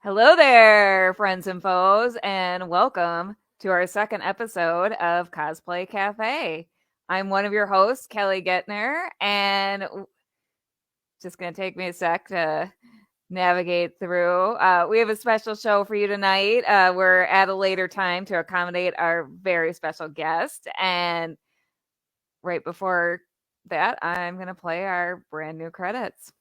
Hello there, friends and foes, and welcome to our second episode of Cosplay Cafe. I'm one of your hosts, Kelly Guentner, and just going to take me a sec to navigate through. We have a special show for you tonight. We're at a later time to accommodate our very special guest. And right before that, I'm going to play our brand new credits.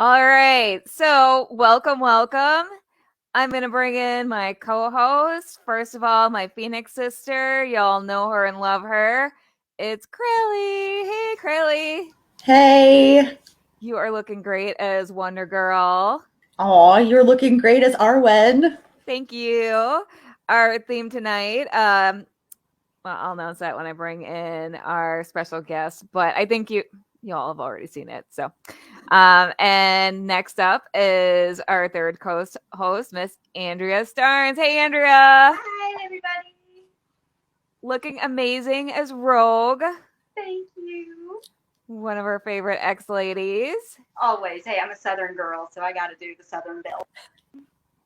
All right. So, welcome. I'm going to bring in my co-host. First of all, my Phoenix sister. Y'all know her and love her. It's Crayle. Hey, Crayle. Hey. You are looking great as Wonder Girl. Aw, you're looking great as Arwen. Thank you. Our theme tonight, well, I'll announce that when I bring in our special guest, but I think you all have already seen it. So, and next up is our third host, Miss Andrea Starnes. Hey, Andrea. Hi, everybody. Looking amazing as Rogue. Thank you. One of our favorite ex-ladies. Always. Hey, I'm a Southern girl, so I got to do the Southern Belle.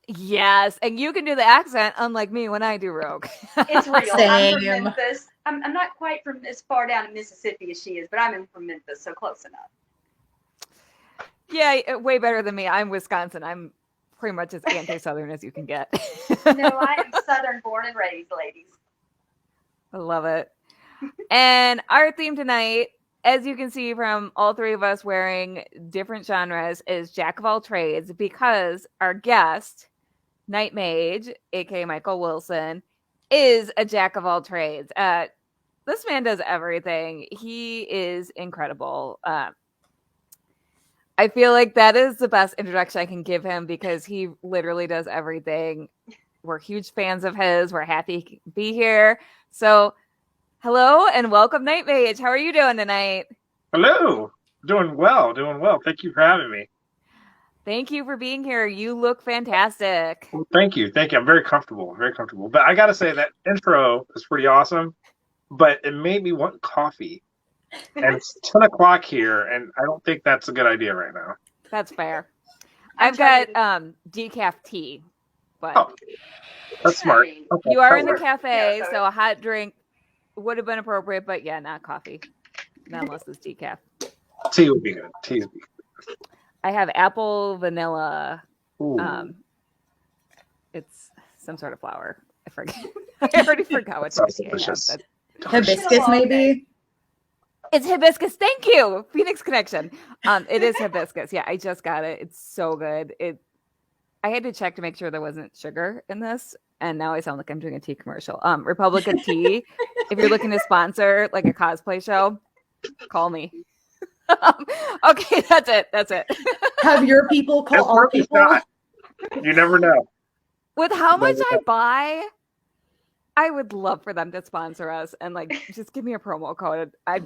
Yes, and you can do the accent, unlike me when I do Rogue. It's real. Same. I'm from Memphis. I'm not quite from as far down in Mississippi as she is, but I'm from Memphis, so close enough. Yeah, way better than me. I'm Wisconsin. I'm pretty much as anti-Southern as you can get. No, I am Southern born and raised, ladies. I love it. And our theme tonight, as you can see from all three of us wearing different genres, is Jack of all trades, because our guest, Knightmage, aka Michael Wilson, is a jack of all trades. This man does everything. He is incredible. I feel like that is the best introduction I can give him because he literally does everything. We're huge fans of his. We're happy to be here. So, hello and welcome, Knightmage. How are you doing tonight? Hello. Doing well. Thank you for having me. Thank you for being here. You look fantastic. Well, thank you. I'm very comfortable. But I got to say that intro is pretty awesome, but it made me want coffee. And it's 10 o'clock here, and I don't think that's a good idea right now. That's fair. I've got decaf tea, but that's smart. Okay, you are in the cafe, yeah, so a hot drink would have been appropriate, but yeah, not coffee. Not unless it's decaf. Tea would be good. I have apple vanilla. Ooh. It's some sort of flower. I forget. I already forgot what delicious. Hibiscus, maybe? It's hibiscus. Thank you. Phoenix connection. It is hibiscus. Yeah, I just got it. It's so good. I had to check to make sure there wasn't sugar in this, and now I sound like I'm doing a tea commercial. Republican Tea. If you're looking to sponsor like a cosplay show, call me. Okay, that's it. Have your people call our people? Not. You never know. With how much I buy, I would love for them to sponsor us and like just give me a promo code. I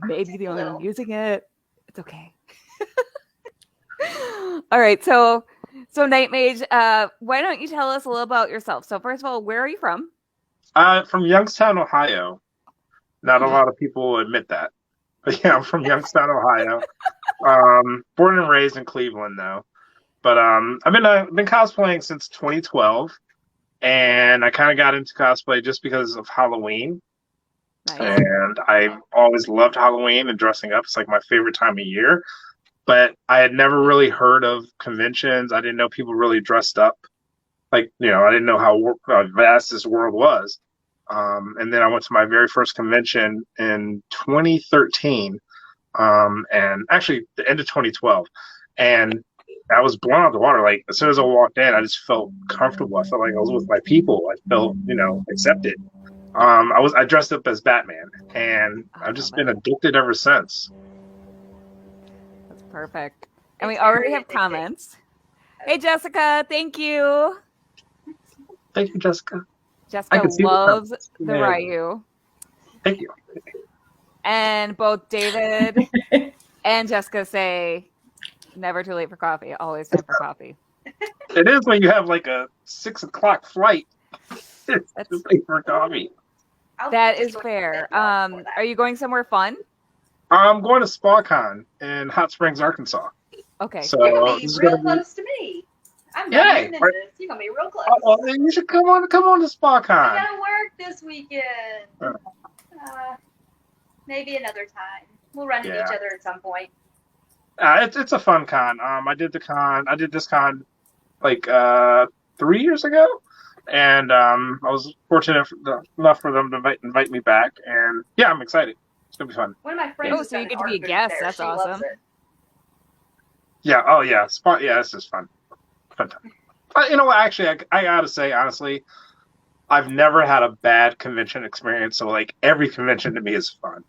may be the only one using it. It's okay. All right, so Knightmage, why don't you tell us a little about yourself? So first of all, where are you from? From Youngstown, Ohio. Not a lot of people admit that. But yeah, I'm from Youngstown, Ohio. Born and raised in Cleveland, though. But I've been cosplaying since 2012, and I kind of got into cosplay just because of Halloween. Nice. And I've always loved Halloween and dressing up. It's like my favorite time of year. But I had never really heard of conventions. I didn't know people really dressed up. Like, I didn't know how vast this world was. And then I went to my very first convention in 2013, and actually the end of 2012. And I was blown out of the water. Like, as soon as I walked in, I just felt comfortable. I felt like I was with my people. I felt, accepted. I dressed up as Batman, and I I've just love been it. addicted ever since. That's perfect. And we It's already very have addicting. comments. Hey, Jessica, thank you. Thank you, Jessica. I Jessica can see the loves comments. the Yeah. Ryu. Thank you. And both David and Jessica say, never too late for coffee. Always time for coffee. It is when you have like a 6 o'clock flight. It's That's- too late for coffee. That just is go to fair. bed long before that. Are you going somewhere fun? I'm going to SpaCon in Hot Springs, Arkansas. Okay. So You're gonna be this is real gonna be. close to me. I'm down Yay! here in Memphis. You're gonna be real close. Oh, well, then you should come on to I SpaCon. gotta work this weekend. Oh. Maybe another time. We'll run into Yeah. each other at some point. It's a fun con. I did this con like 3 years ago, and I was fortunate enough for them to invite me back, and yeah, I'm excited. It's gonna be fun. One of my friends Oh, has so you done get an to be art a booth guest. there. That's She loves awesome. it. Yeah. Oh yeah. Spot. Yeah. It's just fun. Fun time. You know what? Actually, I gotta say honestly, I've never had a bad convention experience. So like every convention to me is fun.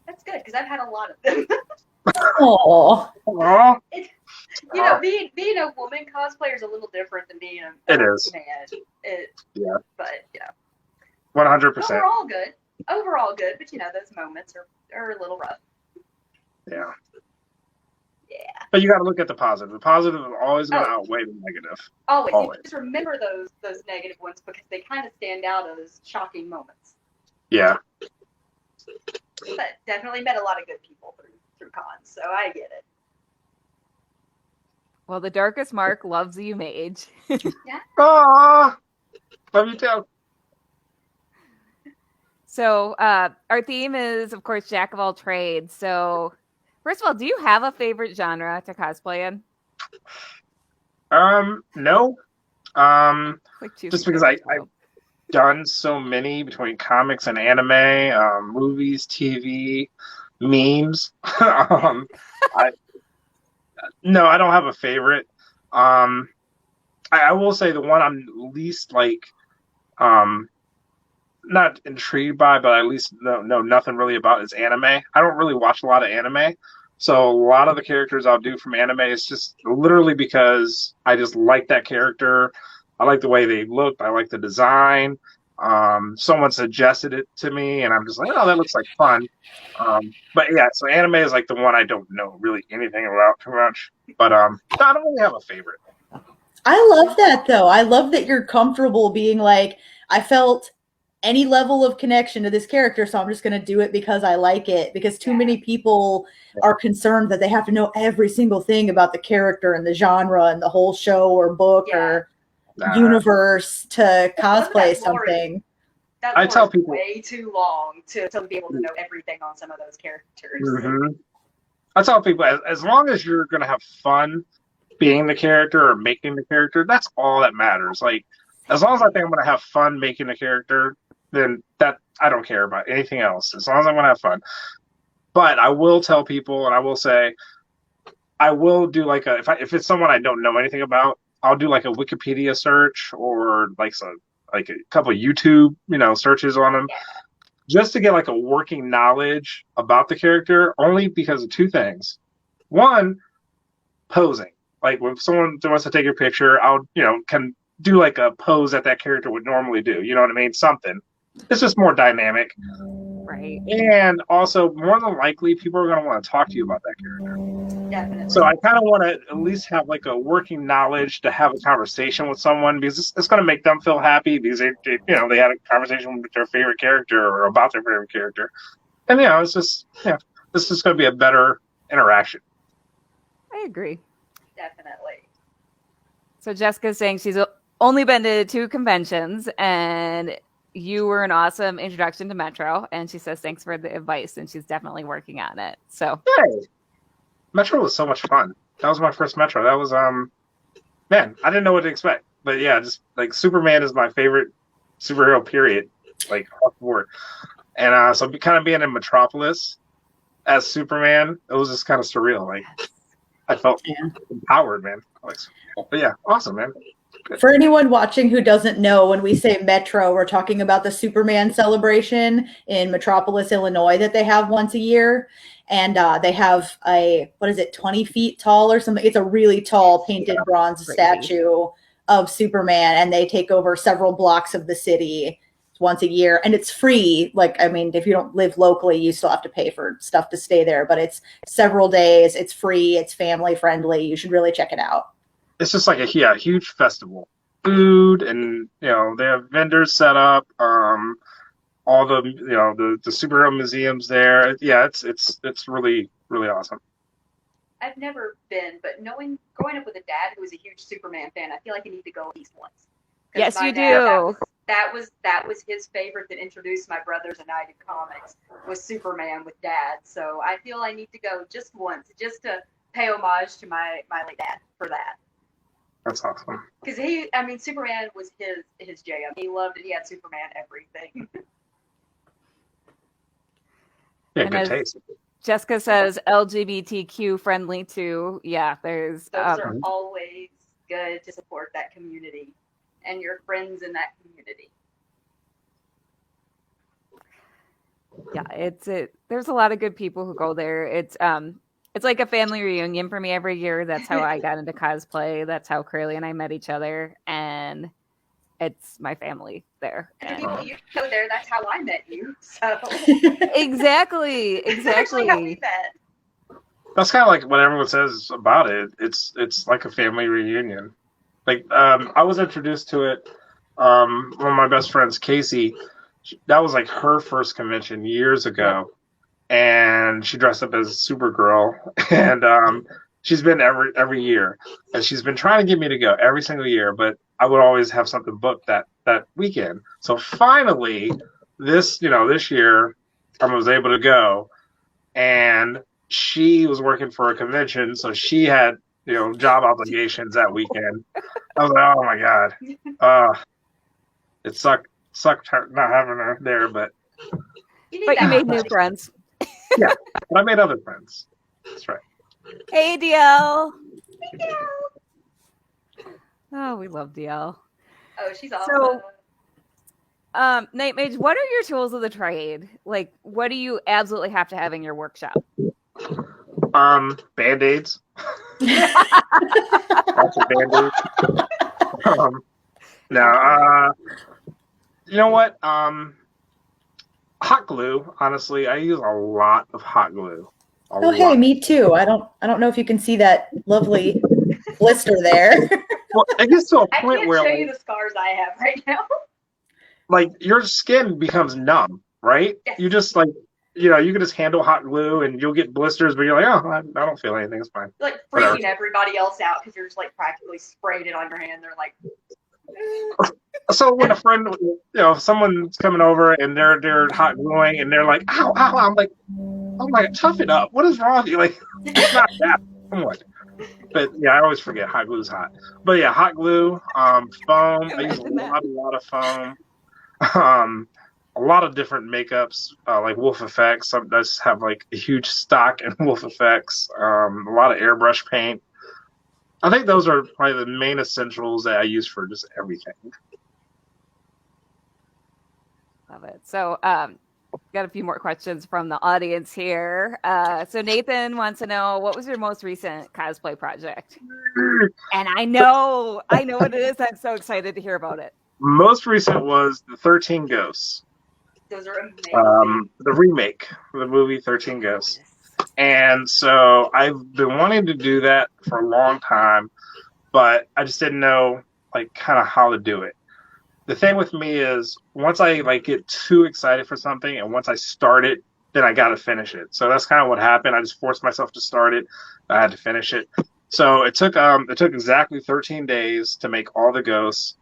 That's good because I've had a lot of them. Oh, Aw, You know, being a woman cosplayer is a little different than being a It is. man. Yeah. But yeah, 100%. overall good. Overall good, but you know those moments are a little rough. Yeah. Yeah. But you got to look at the positive. The positive is always going to Oh. outweigh the negative. Always. Always. You just remember those negative ones because they kind of stand out as shocking moments. Yeah. But definitely met a lot of good people through cons, so I get it. Well, the Darkest Mark loves you, Mage. Aww. Love you too. So our theme is, of course, Jack of all trades. So first of all, do you have a favorite genre to cosplay in? No. Like choose Just your because favorite I've world. done so many between comics and anime, movies, TV, memes. No, I don't have a favorite. I will say the one I'm least like, not intrigued by, but I at least know nothing really about is anime. I don't really watch a lot of anime. So a lot of the characters I'll do from anime is just literally because I just like that character. I like the way they look. I like the design. Someone suggested it to me, and I'm just like, oh, that looks like fun. But yeah, so anime is like the one I don't know really anything about too much. But I don't really have a favorite. I love that though. I love that you're comfortable being like, I felt any level of connection to this character, so I'm just going to do it because I like it. Because too many people are concerned that they have to know every single thing about the character and the genre and the whole show or book or universe to cosplay something. I tell people way too long to be able to know everything on some of those characters. Mm-hmm. I tell people as long as you're going to have fun being the character or making the character, that's all that matters. Like, as long as I think I'm going to have fun making the character, then that I don't care about anything else. As long as I'm going to have fun. But I will tell people, and I will say, I will do like if it's someone I don't know anything about, I'll do like a Wikipedia search or like a couple of YouTube, searches on them, just to get like a working knowledge about the character. Only because of two things. One, posing. Like when someone wants to take a picture, I'll can do like a pose that character would normally do. You know what I mean? Something. It's just more dynamic. Right. And also, more than likely, people are going to want to talk to you about that character. Definitely. So I kind of want to at least have like a working knowledge to have a conversation with someone, because it's going to make them feel happy because they had a conversation with their favorite character or about their favorite character. And, it's just, this is going to be a better interaction. I agree. Definitely. So Jessica's saying she's only been to 2 conventions, and you were an awesome introduction to Metro. And she says thanks for the advice, and she's definitely working on it. So Hey, Metro was so much fun. That was my first Metro. That was man, I didn't know what to expect. But yeah, just like Superman is my favorite superhero. Period. Like off the board. And so kind of being in Metropolis as Superman, it was just kind of surreal. Like I felt empowered, man. But yeah, awesome, man. For anyone watching who doesn't know, when we say Metro, we're talking about the Superman celebration in Metropolis, Illinois, that they have once a year. And they have a, 20 feet tall or something? It's a really tall painted bronze crazy. statue of Superman, and they take over several blocks of the city once a year. And it's free. Like, I mean, if you don't live locally, you still have to pay for stuff to stay there, but it's several days. It's free. It's family friendly. You should really check it out. It's just like a huge festival. Food and they have vendors set up. All the the superhero museums there. Yeah, it's really awesome. I've never been, but growing up with a dad who was a huge Superman fan, I feel like you need to go at least once. Yes, you dad, do. That was his favorite that introduced my brothers and I to comics, was Superman with Dad. So I feel I need to go just once, just to pay homage to my late dad for that. That's awesome. Because Superman was his jam. He loved it. He had Superman everything. Yeah, And good as taste. Jessica says LGBTQ friendly too. Yeah, there's Those are always good to support that community and your friends in that community. Yeah, there's a lot of good people who go there. It's like a family reunion for me every year. That's how I got into cosplay. That's how Crayle and I met each other, and it's my family there. And the people you know there, that's how I met you. So Exactly. That's actually how we met. That's kind of like what everyone says about it. It's like a family reunion. Like I was introduced to it. One of my best friends, Casey, that was like her first convention years ago, and she dressed up as Supergirl, and she's been every year, and she's been trying to get me to go every single year, but I would always have something booked that weekend. So finally, this year, I was able to go, and she was working for a convention, so she had job obligations that weekend. I was like, oh my god, it sucked not having her there, but you made new friends. Yeah, but I made other friends. That's right. Hey, DL. Hey, DL. Oh, we love DL. Oh, she's awesome. So, Knightmage, what are your tools of the trade? Like, what do you absolutely have to have in your workshop? Band-Aids. Lots of Band-Aids. You know what? Hot glue. Honestly, I use a lot of hot glue. Hey, me too. I don't know if you can see that lovely blister there. Well, it gets to a point where I can't show you the scars I have right now. Like your skin becomes numb, right? Yes. You just like you can just handle hot glue and you'll get blisters, but you're like, oh, I don't feel anything. It's fine. Like freaking everybody else out because you're just like practically sprayed it on your hand. They're like. So when a friend, someone's coming over and they're hot gluing and they're like, ow, I'm like, oh my God, tough it up. What is wrong with you? Like, it's not that. Come on. But yeah, I always forget hot glue is hot. But yeah, hot glue, foam. I use a lot of foam. A lot of different makeups, like Wolf Effects. Some does have like a huge stock in Wolf Effects. A lot of airbrush paint. I think those are probably the main essentials that I use for just everything. Love it. So, got a few more questions from the audience here. So Nathan wants to know, what was your most recent cosplay project? And I know what it is. I'm so excited to hear about it. Most recent was the 13 Ghosts. Those are amazing. The remake of the movie 13 Ghosts. And so I've been wanting to do that for a long time, but I just didn't know like kind of how to do it. The thing with me is once I like get too excited for something and once I start it, then I got to finish it. So that's kind of what happened. I just forced myself to start it. I had to finish it. So it took exactly 13 days to make all the ghosts.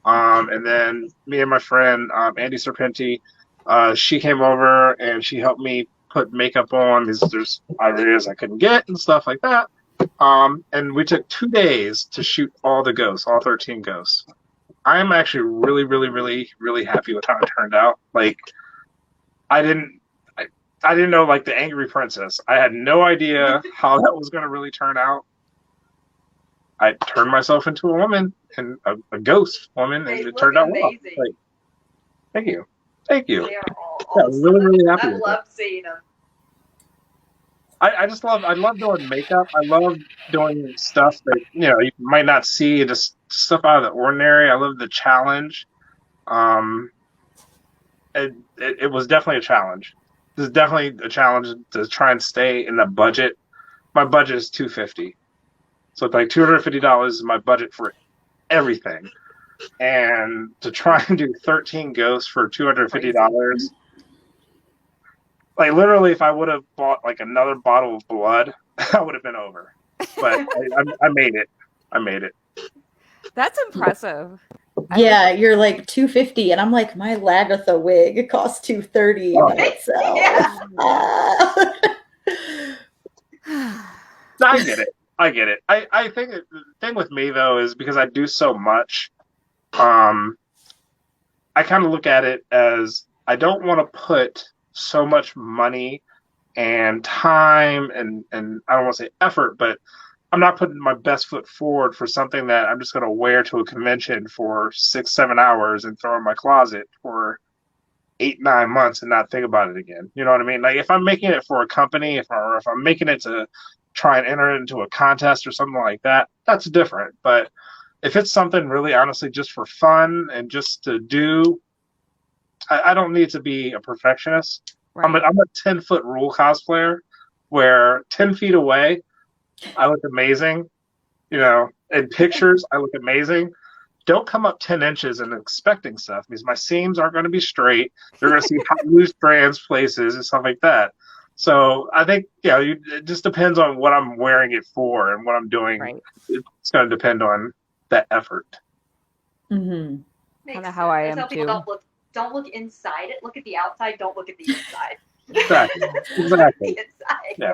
And then me and my friend, Andy Serpenti, she came over and she helped me put makeup on because there's areas I couldn't get and stuff like that. And we took 2 days to shoot all the ghosts, all 13 ghosts. I am actually really, really, really, really happy with how it turned out. Like, I didn't know like the Angry Princess. I had no idea how that was going to really turn out. I turned myself into a woman and a ghost woman, and it turned out well. Like, thank you. They are all awesome. I'm really, really happy. I love seeing them. I love doing makeup. I love doing stuff that, you know, you might not see, just stuff out of the ordinary. I love the challenge. It was definitely a challenge. This is definitely a challenge to try and stay in the budget. My budget is $250, so it's like $250 is my budget for everything. And to try and do 13 ghosts for $250, like literally, if I would have bought like another bottle of blood, I would have been over. But I made it. I made it. That's impressive. Yeah, you're like $250, and I'm like, my Lagatha wig costs $230 by itself. I get it. I think the thing with me though is because I do so much, I kind of look at it as I don't want to put so much money and time and I don't want to say effort, but I'm not putting my best foot forward for something that I'm just going to wear to a convention for 6-7 hours and throw in my closet for 8-9 months and not think about it again. You know what I mean? Like if I'm making it for a company, if I'm making it to try and enter it into a contest or something like that, that's different. But if it's something really honestly just for fun and just to do, I don't need to be a perfectionist. Right. I'm a 10-foot rule cosplayer where 10 feet away, I look amazing. You know, in pictures, I look amazing. Don't come up 10 inches and expecting stuff because my seams aren't going to be straight. You're going to see loose strands places and stuff like that. So I think, it just depends on what I'm wearing it for and what I'm doing. Right. It's going to depend on that effort. Mm-hmm. Kind of how I am too. Don't look inside it. Look at the outside. Don't look at the inside. Exactly. The inside. Yeah.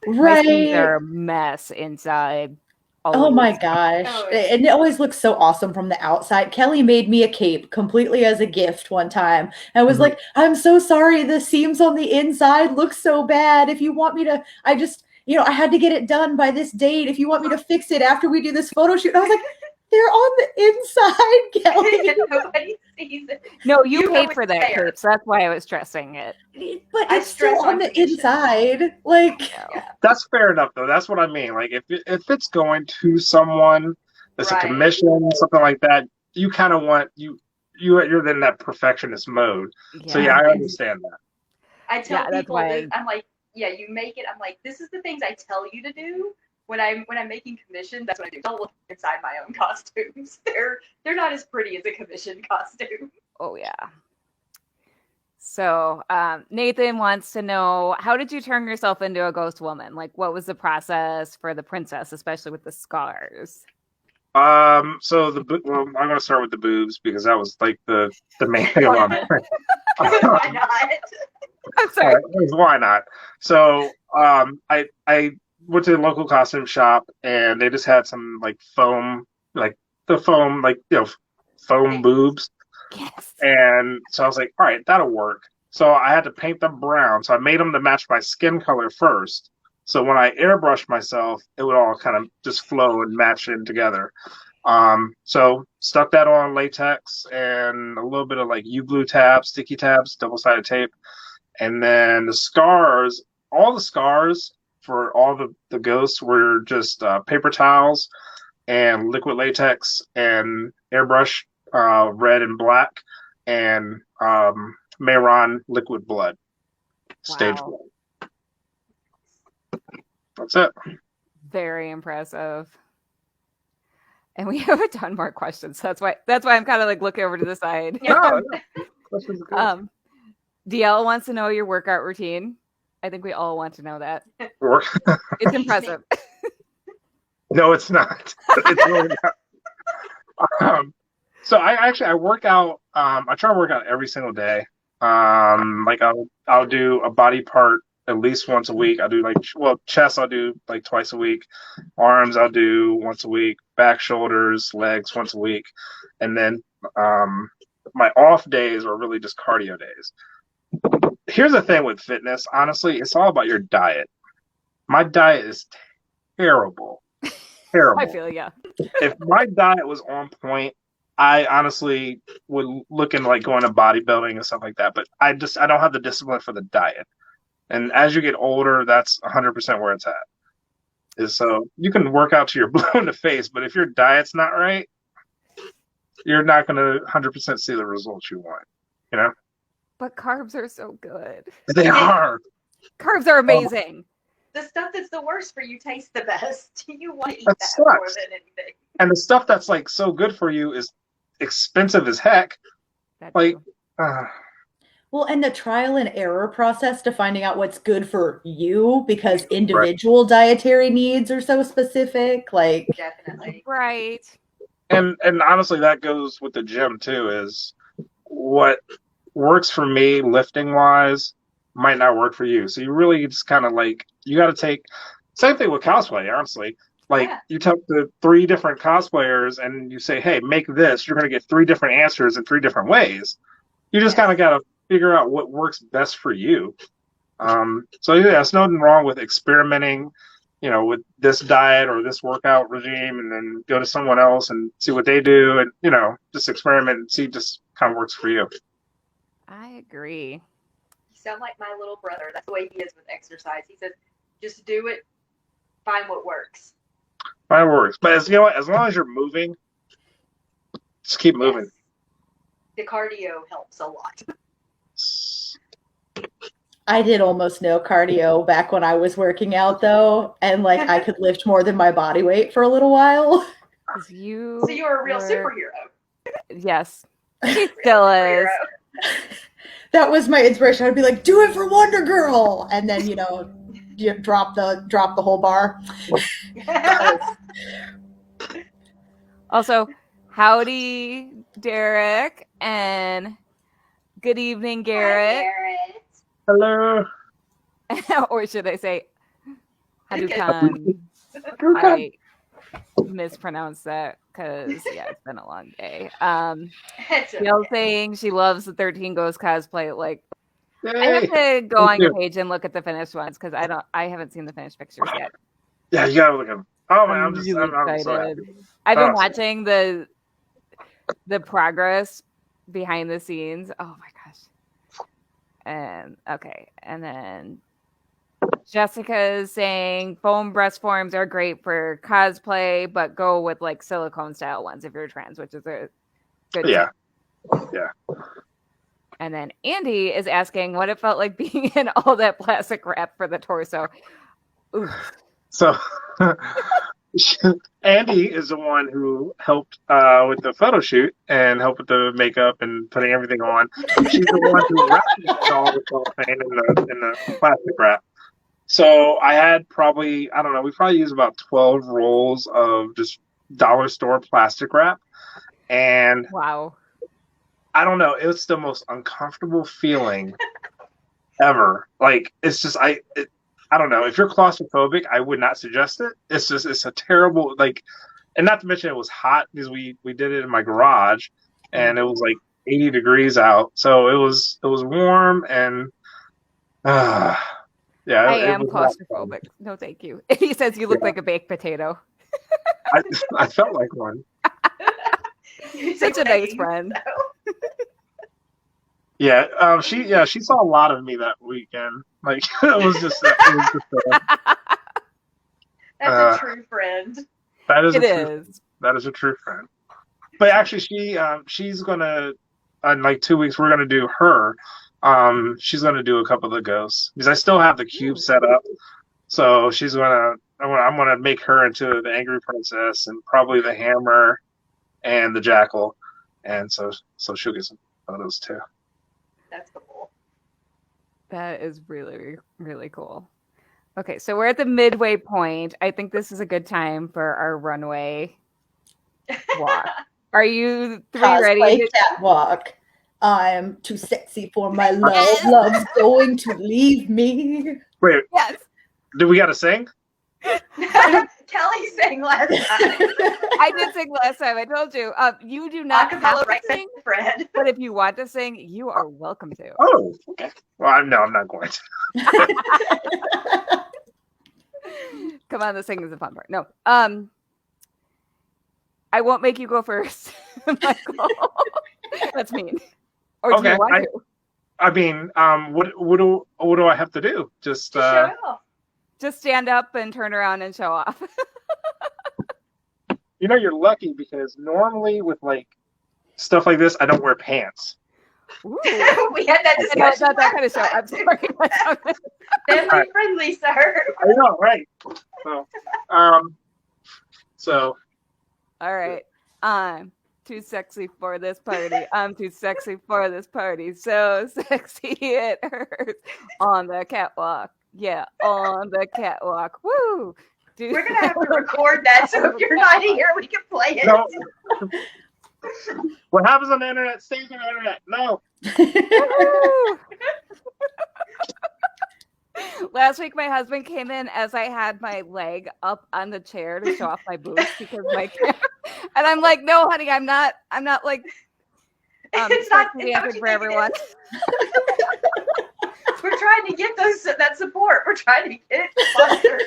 Right. My seams are a mess inside. Always. Oh my gosh. And it always looks so awesome from the outside. Kelly made me a cape completely as a gift one time. I was like, I'm so sorry. The seams on the inside look so bad. If you want me to, I had to get it done by this date. If you want me to fix it after we do this photo shoot. And I was like, they're on the inside, Kelly. Nobody sees it. No, you paid for that cape, so that's why I was stressing it. But it's still on the inside. Like, that's fair enough, though. That's what I mean. Like, if it's going to someone, it's a commission, something like that. You kind of want you're in that perfectionist mode. Yeah. So I understand that. I tell people this, I'm like, you make it. I'm like, this is the things I tell you to do. When I'm making commissions, that's what I do. Don't look inside my own costumes. They're not as pretty as a commission costume. Oh yeah. So Nathan wants to know, how did you turn yourself into a ghost woman? Like, what was the process for the princess, especially with the scars? So I'm going to start with the boobs because that was like the main thing. Why not? I'm sorry. Why not? So I went to the local costume shop and they just had some like foam, foam boobs. Yes. And so I was like, all right, that'll work. So I had to paint them brown. So I made them to match my skin color first. So when I airbrushed myself, it would all kind of just flow and match in together. So stuck that on latex and a little bit of like U-glue tabs, sticky tabs, double-sided tape. And then the scars, all the scars for all the ghosts were just paper towels and liquid latex and airbrush, red and black, and Mayron liquid blood, stage blood. That's it. Very impressive. And we have a ton more questions. So that's why I'm kind of like looking over to the side. Yeah. Questions are good. DL wants to know your workout routine. I think we all want to know that. It's impressive. No, it's not. It's really not. So I work out. I try to work out every single day. Like I'll do a body part at least once a week. I do chest. I'll do like twice a week. Arms I'll do once a week. Back, shoulders, legs once a week, and then my off days are really just cardio days. Here's the thing with fitness. Honestly, it's all about your diet. My diet is terrible. terrible. I feel yeah. If my diet was on point, I honestly would look into like going to bodybuilding and stuff like that. But I don't have the discipline for the diet. And as you get older, that's 100% where it's at. Is so you can work out till you're blue in the face, but if your diet's not right, you're not going to 100% see the results you want. You know. But carbs are so good. They are. Carbs are amazing. The stuff that's the worst for you tastes the best. You want to eat That that more sucks. than anything. And the stuff that's like so good for you is expensive as heck. That's Like, true. Well, and the trial and error process to finding out what's good for you, because individual dietary needs are so specific. Like, Definitely. Right. and honestly, that goes with the gym too. Is what works for me lifting wise might not work for you. So you really just kind of like you got to take same thing with cosplay. Honestly, like you talk to 3 different cosplayers and you say, "Hey, make this." You're going to get 3 different answers in 3 different ways. You just kind of got to figure out what works best for you. So yeah, there's nothing wrong with experimenting, you know, with this diet or this workout regime, and then go to someone else and see what they do, and you know, just experiment and see just kind of works for you. I agree. You sound like my little brother. That's the way he is with exercise. He says, just do it, find what works. Find what works, but as you know, as long as you're moving, just keep moving. The cardio helps a lot. I did almost no cardio back when I was working out, though, and like I could lift more than my body weight for a little while. So you're a real superhero. Yes, he still is. That was my inspiration. I'd be like, "Do it for Wonder Girl," and then you drop the whole bar. Also, howdy, Derek, and good evening, Garrett. Hi, Hello. Or should I say, Hadoukan? I mispronounced that because, yeah, it's been a long day. Gail saying she loves the 13 Ghosts cosplay. Like, I have to go on your page and look at the finished ones because I haven't seen the finished pictures yet. Yeah, you gotta look at them. Oh man, I'm really excited. I've been watching the progress behind the scenes. Oh my gosh. And okay, and then Jessica is saying foam breast forms are great for cosplay, but go with like silicone style ones if you're trans, which is a good tip. Yeah. And then Andy is asking what it felt like being in all that plastic wrap for the torso. Ooh. So Andy is the one who helped with the photo shoot and helped with the makeup and putting everything on. She's the one who wrapped all the cellophane in the plastic wrap. So I had we probably used about 12 rolls of just dollar store plastic wrap. And wow. I don't know, it was the most uncomfortable feeling ever. Like, it's just, I don't know. If you're claustrophobic, I would not suggest it. It's a terrible, like, and not to mention it was hot because we did it in my garage and it was like 80 degrees out. So it was warm and, yeah. I am claustrophobic. No, thank you. He says you look like a baked potato. I felt like one. Such a nice friend. Yeah, she saw a lot of me that weekend. Like it was just that's a true friend. That is a true friend. But actually, she's gonna in like 2 weeks we're gonna do her. She's gonna do a couple of the ghosts because I still have the cube set up. So I'm gonna make her into the Angry Princess and probably the Hammer and the Jackal, and so she'll get some photos too. That's cool. That is really, really cool. Okay, so we're at the midway point. I think this is a good time for our runway walk. Are you 3 ready? Catwalk. I'm too sexy for my love. Love's going to leave me. Wait. Yes. Do we got to sing? Kelly sang last time. I did sing last time. I told you. You do not have to sing, Fred. but if you want to sing, you are welcome to. Oh, okay. Well, I'm not going to. Come on, the singing is the fun part. No. I won't make you go first, Michael. That's mean. Or do you want to? I mean, what do I have to do? Just show it off. Just stand up and turn around and show off. You're lucky because normally with like stuff like this, I don't wear pants. Ooh. We had that discussion. It's not that kind of show. I'm sorry. Family friendly, sir. I know, right? So. All right. I'm too sexy for this party. I'm too sexy for this party. So sexy it hurts on the catwalk. Yeah, on the catwalk. Woo! We're going to have to record that, so if you're not here, we can play it. No. What happens on the internet stays on the internet. No. Last week, my husband came in as I had my leg up on the chair to show off my boobs because my and I'm like, no, honey, I'm not like it's not for everyone. We're trying to get that support. We're trying to get sponsors.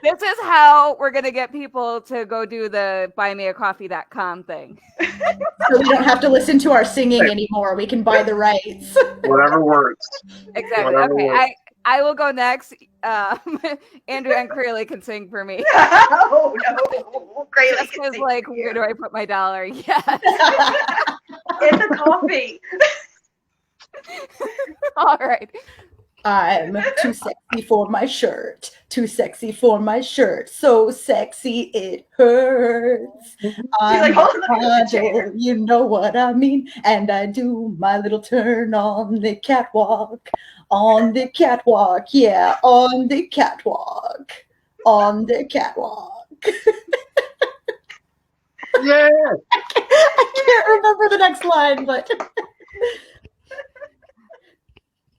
This is how we're gonna get people to go do the buymeacoffee.com thing. So we don't have to listen to our singing anymore. We can buy the rights. Whatever works. Exactly. Whatever Okay. works. I will go next. Andrea and Crayle can sing for me. Oh no, Crayle Just can because, sing like, for you. where do I put my dollar? Yes. In the coffee. All right. I'm too sexy for my shirt. Too sexy for my shirt. So sexy it hurts. I'm like, "Oh, look at the chair." you know what I mean. And I do my little turn on the catwalk. On the catwalk. Yeah, on the catwalk. On the catwalk. Yeah. I can't remember the next line, but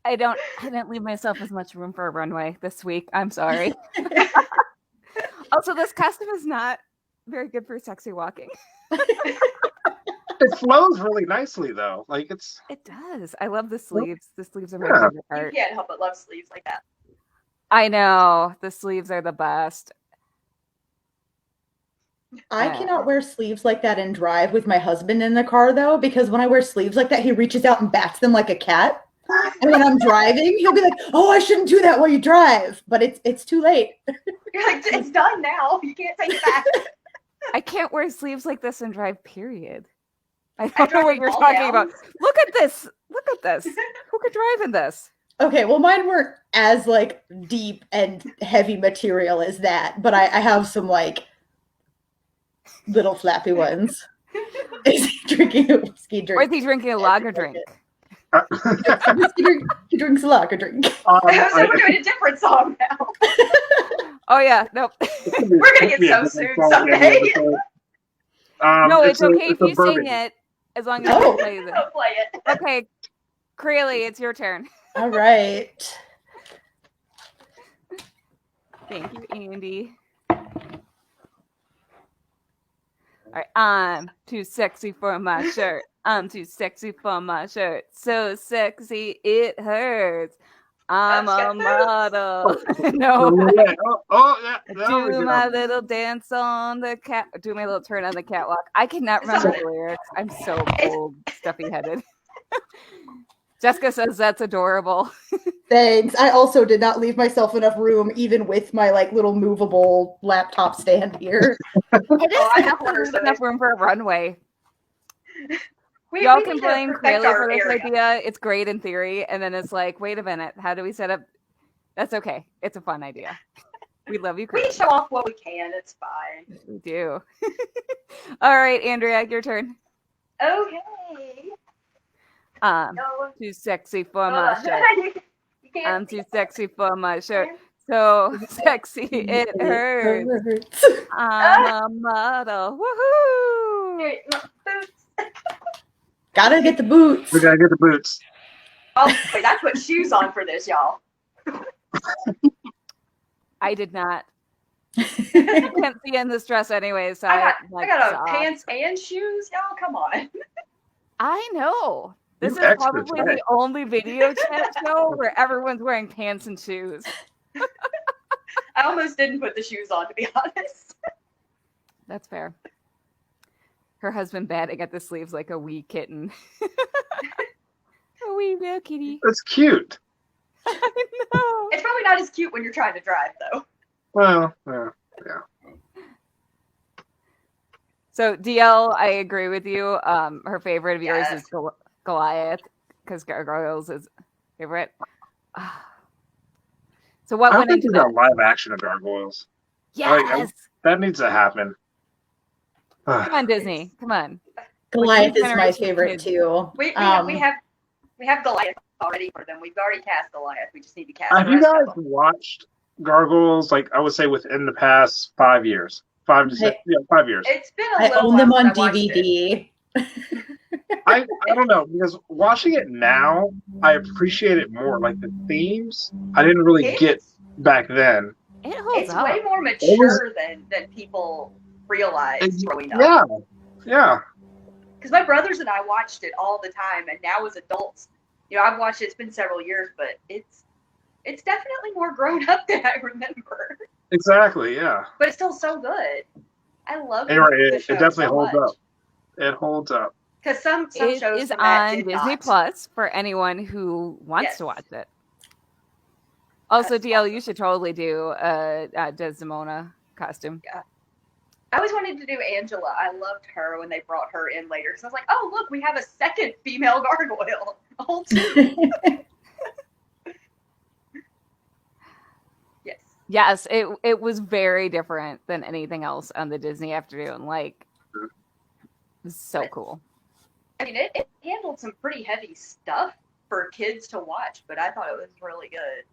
I didn't leave myself as much room for a runway this week. I'm sorry. Also, this costume is not very good for sexy walking. It flows really nicely though. Like it does. I love the sleeves. The sleeves are my favorite You part. can't help but love sleeves like that. I know. The sleeves are the best. I cannot wear sleeves like that and drive with my husband in the car though, because when I wear sleeves like that, he reaches out and bats them like a cat. And when I'm driving, he'll be like, "Oh, I shouldn't do that while you drive," but it's too late. You're like, it's done now. You can't take it back. I can't wear sleeves like this and drive, period. I don't know what you're fall talking down. about. Look at this. Look at this. Who could drive in this? Okay, well, mine weren't as like deep and heavy material as that, but I have some like little flappy ones. Is he drinking a whiskey drink? Or is he drinking a lager drink? He drinks a lager drink. So we're doing a different song now. Oh yeah, nope. We're gonna get so sued someday. No, it's okay if you bourbon. sing it as long as Oh. you play it. Don't play it. Okay, Crayle, it's your turn. All right. Thank you, Andy. All right, I'm too sexy for my shirt. I'm too sexy for my shirt. So sexy it hurts. I'm a model. No. Yeah. Do my little dance on the cat. Do my little turn on the catwalk. I cannot remember the lyrics. I'm so old, stuffy headed. Jessica says that's adorable. Thanks. I also did not leave myself enough room, even with my like little movable laptop stand here. I just don't have enough room for a runway. Y'all can blame Crayle for this idea. It's great in theory, and then it's like, wait a minute, how do we set up? That's okay. It's a fun idea. We love you, Crayle. We show off what we can. It's fine. We do. All right, Andrea, your turn. Okay. Too sexy for my Hold shirt. on. You can't I'm see too it. sexy for my shirt. So sexy it hurts. I'm a model. Woohoo! Here, boots. Gotta get the boots. We gotta get the boots. Oh, wait, I put shoes on for this, y'all. I did not. You can't see in this dress anyway, so I got socks. pants and shoes, y'all. Come on. I know. This You is extras, probably right? the only video chat show where everyone's wearing pants and shoes. I almost didn't put the shoes on, to be honest. That's fair. her husband batting at the sleeves like a wee kitten. A wee little kitty. That's cute. I know. It's probably not as cute when you're trying to drive, though. Well, yeah. So DL, I agree with you. Her favorite of yours is Goliath, because Gargoyles is favorite. So what I went think into there's that? a live action of Gargoyles. Yes. That needs to happen. Come on, Disney. Come on. Goliath is my generation favorite kids. too. We have Goliath already for them. We've already cast Goliath. We just need to cast Have the you rest guys of them. watched Gargoyles? Like I would say within the past 5 years, 5 to 6, 5 years. It's been a I little own them while on since I watched it. DVD. I don't know, because watching it now, I appreciate it more. Like the themes, I didn't really get back then. It holds It's up. way more mature than people realize growing up. Yeah. Because my brothers and I watched it all the time, and now as adults, I've watched it. It's been several years, but it's definitely more grown up than I remember. Exactly. Yeah. But it's still so good. I love Anyway, the show it definitely so holds much. up. It holds up. Because some It shows is from that on did Disney not. Plus for anyone who wants to watch it. Also, That's DL, awesome. you should totally do a Desdemona costume. Yeah. I always wanted to do Angela. I loved her when they brought her in later. So I was like, oh, look, we have a second female gargoyle. A whole two. Yes. Yes, it was very different than anything else on the Disney afternoon. Like, it was so cool. I mean, it handled some pretty heavy stuff for kids to watch, but I thought it was really good.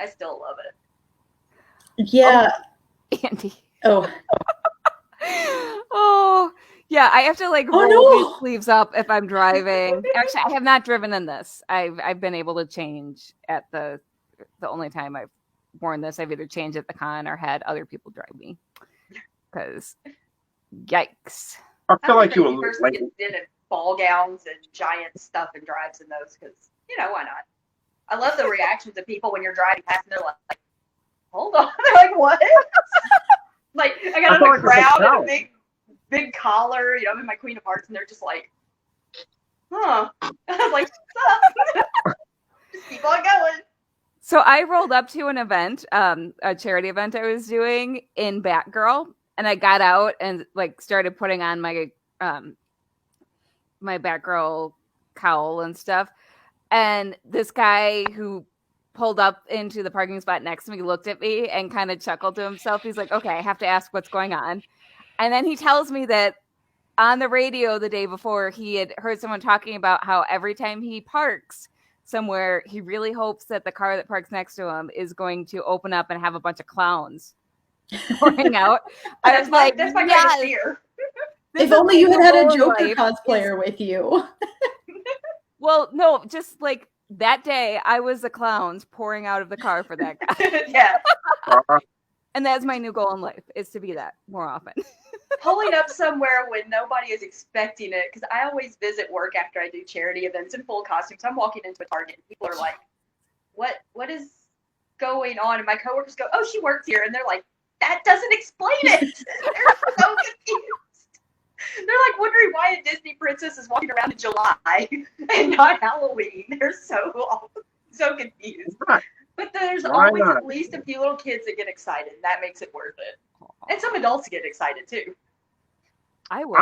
I still love it. Yeah. Andy. Oh. Oh, yeah. I have to roll these sleeves up if I'm driving. Actually, I have not driven in this. I've been able to change at the only time I've worn this. I've either changed at the con or had other people drive me. Because, yikes. I feel like you would like get in ball gowns and giant stuff and drives in those because why not? I love the reactions of people when you're driving past and they're like, hold on. They're like, what? Like, I got in a crowd and a big collar, I'm in my Queen of Hearts, and they're just like, huh. I was like, what's up? Just keep on going. So I rolled up to an event, a charity event I was doing in Batgirl, and I got out and started putting on my my Batgirl cowl and stuff. And this guy who pulled up into the parking spot next to me looked at me and kind of chuckled to himself. He's like, okay, I have to ask what's going on. And then he tells me that on the radio the day before, he had heard someone talking about how every time he parks somewhere, he really hopes that the car that parks next to him is going to open up and have a bunch of clowns pouring out. I was like, that's my greatest fear. If only you had a Joker cosplayer with you. Well, no, just that day, I was the clowns pouring out of the car for that guy. Yeah. And that's my new goal in life, is to be that more often. Pulling up somewhere when nobody is expecting it, because I always visit work after I do charity events in full costumes. I'm walking into a Target and people are like, what is going on? And my coworkers go, oh, she works here. And they're like, that doesn't explain it. They're so confused. They're wondering why a Disney princess is walking around in July and not Halloween. They're so confused. But there's always at least a few little kids that get excited. And that makes it worth it. And some adults get excited too. I would.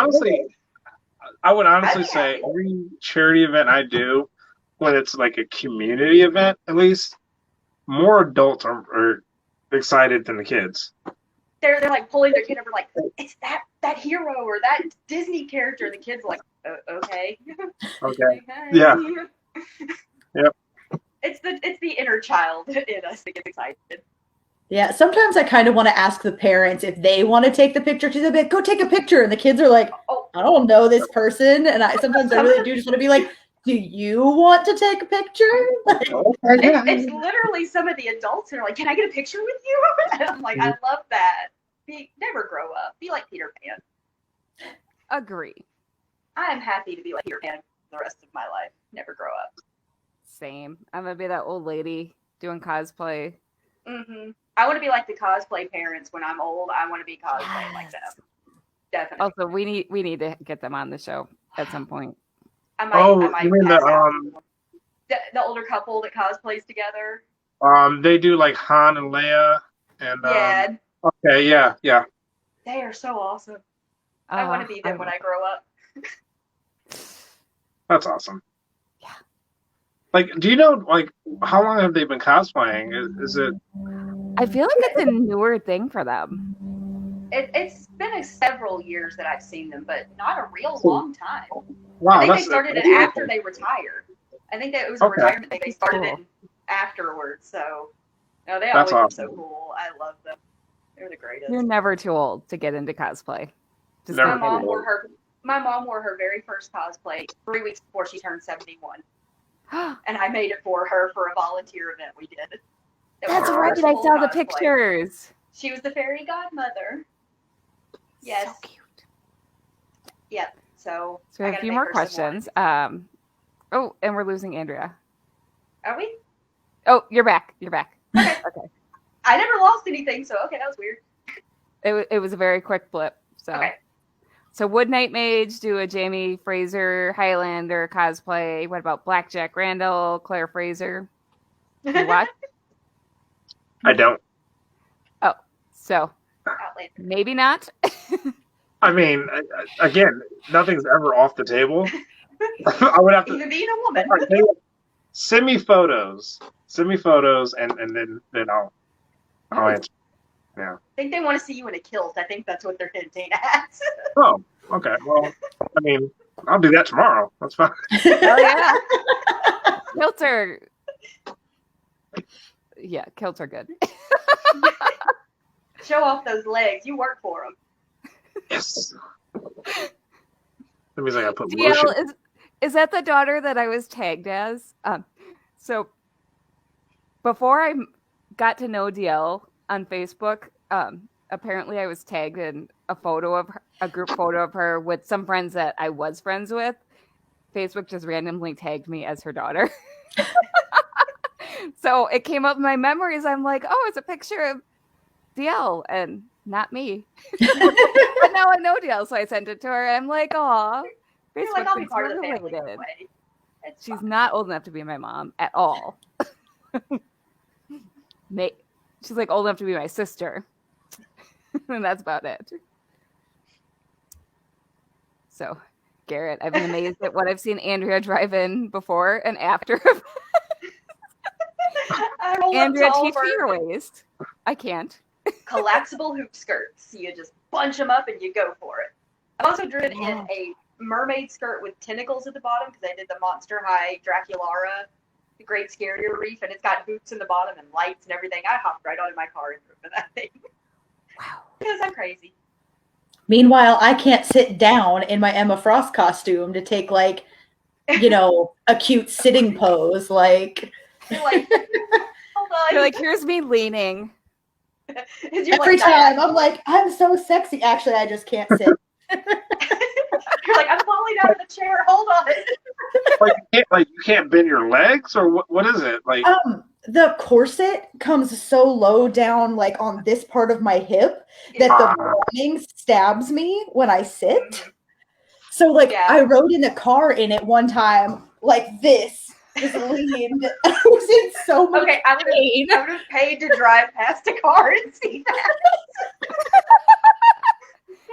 I would honestly say every charity event I do, when it's like a community event, at least, more adults are excited than the kids. They're pulling their kid over it's that hero or that Disney character. And the kid's like, okay. Okay. Yeah. Yep. It's the inner child in us that gets excited. Yeah, sometimes I kind of want to ask the parents if they want to take the picture, because they'll be like, go take a picture. And the kids are like, oh, I don't know this person. And sometimes I really do just want to be like, do you want to take a picture? It's literally some of the adults that are like, can I get a picture with you? And I'm like, I love that. Never grow up. Be like Peter Pan. Agree. I am happy to be like Peter Pan for the rest of my life. Never grow up. Same. I'm going to be that old lady doing cosplay. Mm-hmm. I want to be like the cosplay parents when I'm old. I want to be cosplaying like them. Definitely. Also, we need to get them on the show at some point. I might you mean pass out. The older couple that cosplays together? They do like Han and Leia and Yeah. Okay, yeah. They are so awesome. I want to be them when I grow up. That's awesome. Yeah. Like, do you know, like, how long have they been cosplaying? Is it? I feel like it's a newer thing for them. It's been several years that I've seen them, but not a real long time. Wow, I think they started it after they retired. I think that it was a retirement thing. They started it afterwards. So, no, they always were so cool. I love them. They're the greatest. You're never too old to get into cosplay. My mom wore her very first cosplay 3 weeks before she turned 71. And I made it for her for a volunteer event we did. That's right. I saw the pictures. She was the fairy godmother. Yes. So cute. Yep. So we have a few more questions. And we're losing Andrea. Are we? Oh, you're back. Okay. Okay. I never lost anything, so okay, that was weird. It was a very quick blip. So. Okay. So would Knightmage do a Jamie Fraser Highlander cosplay? What about Blackjack Randall, Claire Fraser? You watch? I don't. Oh, so maybe not. I mean, again, nothing's ever off the table. I would have to. Even being a woman. Send me photos, and then I'll answer. Yeah. I think they want to see you in a kilt. I think that's what they're hinting at. Oh, okay. Well, I mean, I'll do that tomorrow. That's fine. Oh yeah. Kilts are. Yeah, kilts are good. Show off those legs. You work for them. Yes. That means I gotta put DL, lotion. is that the daughter that I was tagged as? So before I got to know DL on Facebook, apparently I was tagged in a group photo of her with some friends that I was friends with. Facebook just randomly tagged me as her daughter. So it came up in my memories. I'm like, oh, it's a picture of DL and not me. But now I know DL, so I sent it to her. And I'm like, aw, You're like, I'll be part of the family anyway. She's not old enough to be my mom at all. She's like old enough to be my sister. And that's about it. So, Garrett, I've been amazed at what I've seen Andrea drive in before and after. Andrea, teach me your ways. I can't. Collapsible hoop skirts. You just bunch them up and you go for it. I've also driven in a mermaid skirt with tentacles at the bottom because I did the Monster High Draculara, the Great Scarier Reef, and it's got hoops in the bottom and lights and everything. I hopped right on in my car and drove for that thing. Wow. Because I'm crazy. Meanwhile, I can't sit down in my Emma Frost costume to take, like, a cute sitting pose. Like, you're like, hold on. You're like, here's me leaning. Every time I'm like, I'm so sexy. Actually, I just can't sit. You're like, I'm falling out of the chair. Hold on. You can't bend your legs, or what is it like? The corset comes so low down, like on this part of my hip, that the lining stabs me when I sit. So, like, I rode in a car in it one time, like this, just leaned. I was in so much pain. I would have paid to drive past a car and see that.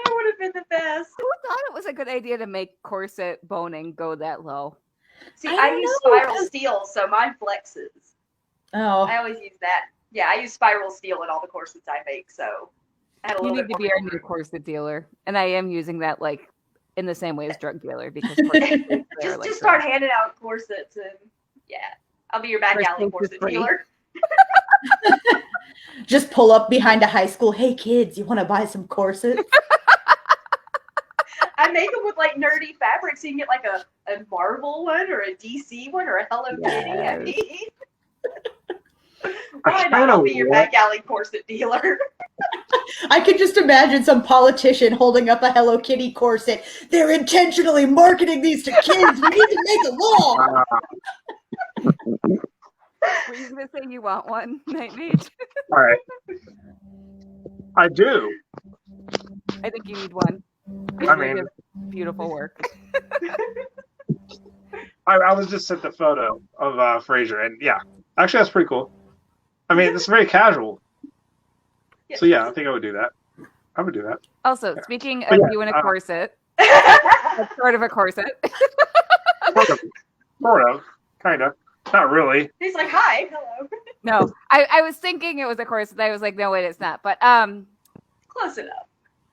That would have been the best. Who thought it was a good idea to make corset boning go that low? See, I use spiral steel, so mine flexes. Oh. I always use that. Yeah, I use spiral steel in all the corsets I make, so I had a little bit to be our new corset dealer. And I am using that, like, in the same way as drug dealer, because just start handing out corsets, and I'll be your back alley corset dealer. Just pull up behind a high school. Hey kids, you want to buy some corsets? I make them with like nerdy fabrics, so you can get like a Marvel one or a DC one or a Hello Kitty. I mean, why not? I'll be your back alley corset dealer. I could just imagine some politician holding up a Hello Kitty corset. They're intentionally marketing these to kids. We need to make a law. Were you going to say you want one, Knightmage? All right. I do. I think you need one. I mean, beautiful work. I was just sent the photo of Fraser, and yeah, actually that's pretty cool. I mean, it's very casual. So yeah, I think I would do that. I would do that. Also, speaking of you in a corset, sort of a corset. Sort of, kind of, not really. He's like, hi, hello. No, I was thinking it was a corset. I was like, no, wait, it's not. But close enough.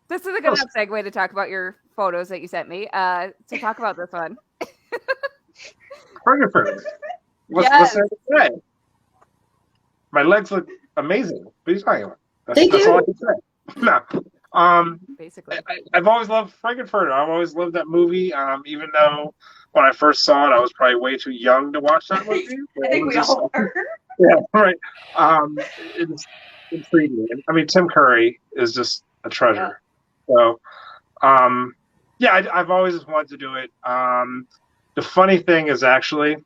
This is a good enough segue to talk about your photos that you sent me. To talk about this one. What's there to say? My legs look amazing. What are you talking about? That's all I can say. No. Basically, I've always loved Frankenfurter. I've always loved that movie. Even though when I first saw it, I was probably way too young to watch that movie. I think we all were. Yeah, right. It's intriguing. I mean, Tim Curry is just a treasure. Yeah. So, I've always wanted to do it. The funny thing is actually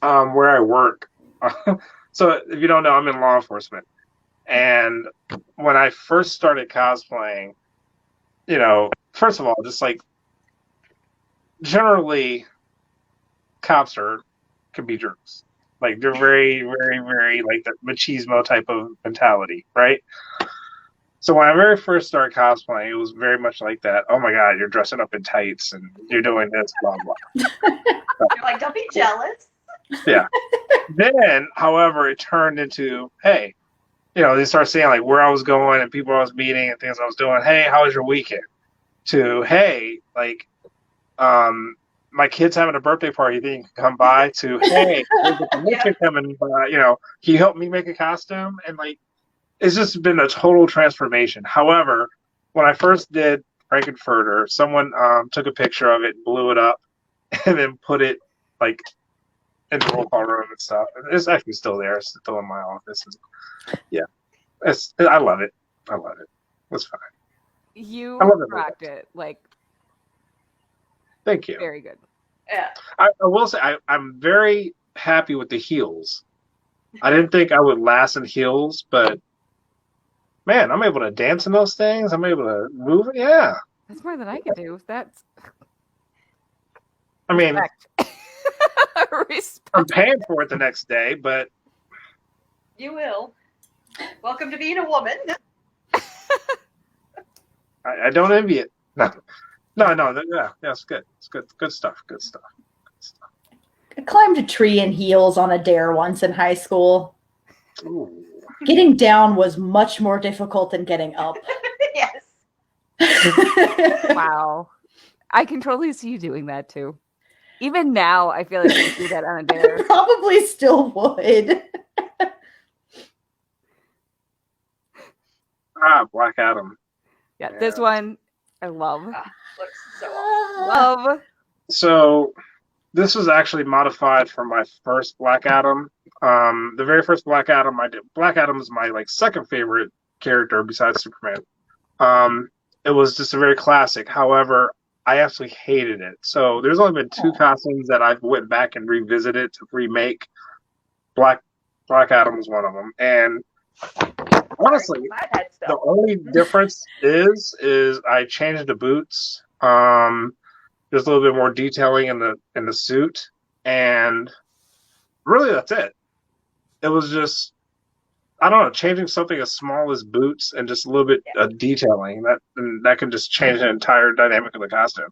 where I work. So if you don't know, I'm in law enforcement. And when I first started cosplaying, first of all, just like generally cops can be jerks. Like they're very, very, very like the machismo type of mentality, right? So when I very first started cosplaying, it was very much like that. Oh my God, you're dressing up in tights and you're doing this, blah, blah. You're like, don't be jealous. Yeah. Then, however, it turned into, hey, they started saying like where I was going and people I was meeting and things I was doing. Hey, how was your weekend? To, hey, like, my kid's having a birthday party. You think you can come by? To, hey, there's a commission coming by. Can you help me make a costume? And like, it's just been a total transformation. However, when I first did Frankenfurter, someone took a picture of it, blew it up, and then put it like in the roll call room and stuff. And it's actually still there. It's still in my office. And, yeah, I love it. I love it. It's fine. You rocked it. Like, thank you. Very good. Yeah. I will say I'm very happy with the heels. I didn't think I would last in heels, but man, I'm able to dance in those things. I'm able to move it. Yeah. That's more than I could do. That's. I mean, respect. I'm paying for it the next day, but you will. Welcome to being a woman. I don't envy it. No. Yeah, it's good. It's good. Good stuff. Good stuff. I climbed a tree in heels on a dare once in high school. Ooh. Getting down was much more difficult than getting up. Yes. Wow. I can totally see you doing that too. Even now, I feel like you do that on a dare. I probably still would. Black Adam. Yeah, this one I love. Looks so awesome. Love. So this was actually modified from my first Black Adam. The very first Black Adam I did. Black Adam is my second favorite character besides Superman. It was just a very classic. However, I absolutely hated it. So there's only been 2 costumes that I've went back and revisited to remake. Black Adam was one of them, and honestly, the only difference is I changed the boots. There's a little bit more detailing in the suit, and really that's it. It was just, I don't know, changing something as small as boots and just a little bit of detailing that can just change the entire dynamic of the costume.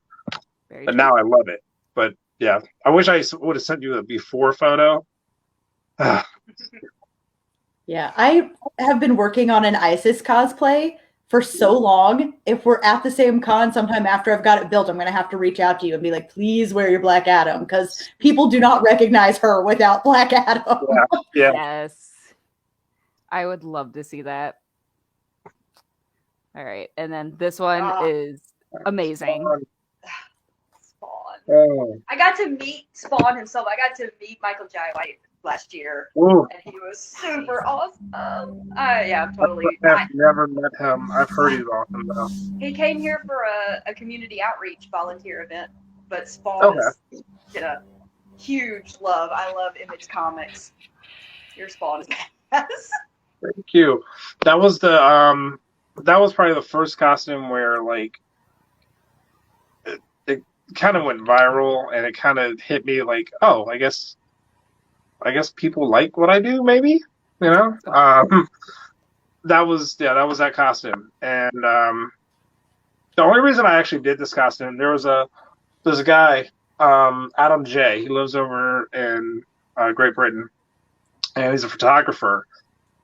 And now I love it. But yeah, I wish I would have sent you a before photo. Yeah, I have been working on an ISIS cosplay for so long. If we're at the same con sometime after I've got it built, I'm going to have to reach out to you and be like, please wear your Black Adam, because people do not recognize her without Black Adam. Yeah. Yes. I would love to see that. All right. And then this one is amazing. Spawn. Oh. I got to meet Spawn himself. I got to meet Michael Jai White last year. Ooh. And he was super awesome. Totally. I've never met him. I've heard he's awesome though. He came here for a community outreach volunteer event, but Spawn is a huge love. I love Image Comics. Your Spawn is badass. Thank you. That was probably the first costume where kind of went viral, and it kind of hit me like, oh, I guess people like what I do, maybe, you know. That was that costume, and the only reason I actually did this costume, there's a guy, Adam J. He lives over in Great Britain, and he's a photographer.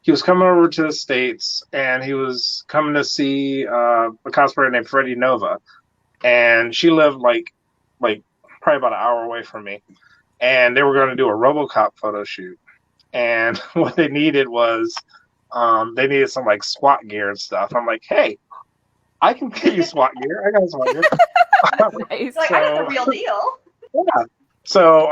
He was coming over to the States, and he was coming to see a cosplayer named Freddie Nova, and she lived like probably about an hour away from me, and they were going to do a RoboCop photo shoot, and what they needed was they needed some like SWAT gear and stuff. I'm like, hey, I can get you SWAT gear. I got SWAT gear. Nice. Like, I got the real deal. Yeah. So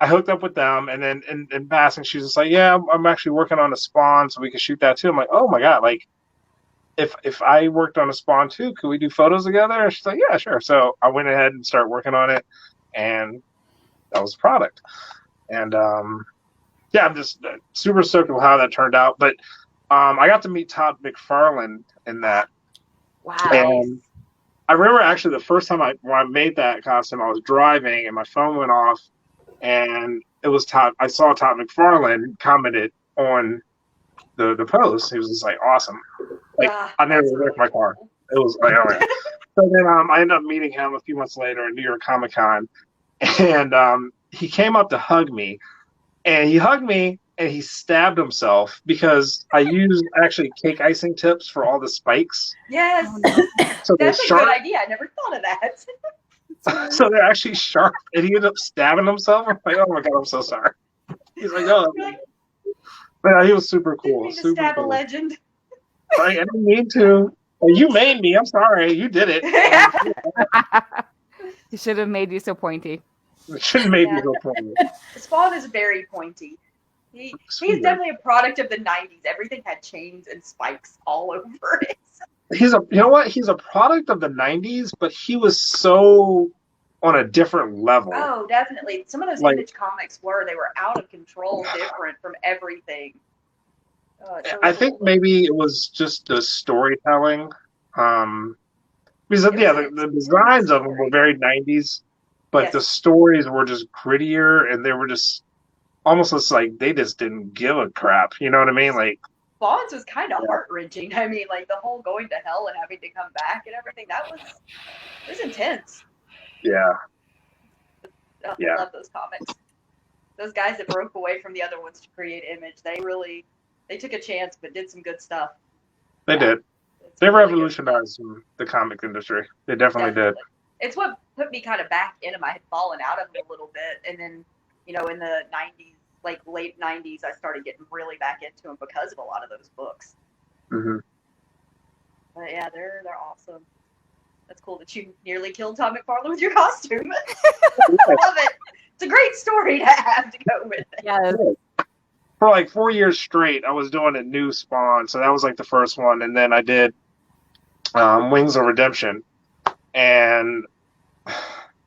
I hooked up with them, and then in passing, she's just like, yeah, I'm actually working on a Spawn, so we can shoot that too. I'm like, oh my God, like, if I worked on a Spawn too, could we do photos together? And she's like, yeah, sure. So I went ahead and started working on it, and that was the product. And yeah, I'm just super stoked with how that turned out. But I got to meet Todd McFarlane in that. Wow. And I remember actually the first time when I made that costume, I was driving and my phone went off, and it was Todd. I saw Todd McFarlane commented on the post. He was just like, awesome. Like, I never wrecked my car. It was like, oh yeah. So then I ended up meeting him a few months later at New York Comic Con, and he came up to hug me, and he hugged me and he stabbed himself because I used actually cake icing tips for all the spikes. Yes. So that's a sharp. good idea. I never thought of that. So they're actually sharp, and he ended up stabbing himself. I'm like, oh my God, I'm so sorry. He's like, oh. Yeah, he was super cool. Didn't mean to super stab cool. a legend. Like, I didn't mean to. You made me. I'm sorry. You did it. He should have made you so pointy. It shouldn't make me so pointy. Spawn is very pointy. He's definitely a product of the 90s. Everything had chains and spikes all over it. You know what? He's a product of the 90s, but he was so on a different level. Oh, definitely. Some of those Image comics they were out of control, different from everything. Oh, I think maybe it was just the storytelling. Because the designs of them were very 90s, but the stories were just grittier, and they were just almost like they just didn't give a crap. You know what I mean? Like, Spawn's was kind of heart-wrenching. I mean, like the whole going to hell and having to come back and everything. It was intense. Yeah. I love those comics. Those guys that broke away from the other ones to create Image, they took a chance but did some good stuff. They did. They revolutionized the comic industry. They definitely did. It's what put me kind of back in them. I had fallen out of them a little bit, and then, in the 90s, like late 90s, I started getting really back into them because of a lot of those books. Mm-hmm. But yeah, they're awesome. That's cool that you nearly killed Todd McFarlane with your costume. I love it. It's a great story to have to go with it. Yeah. For like 4 years straight, I was doing a new Spawn, so that was like the first one, and then I did Wings of Redemption, and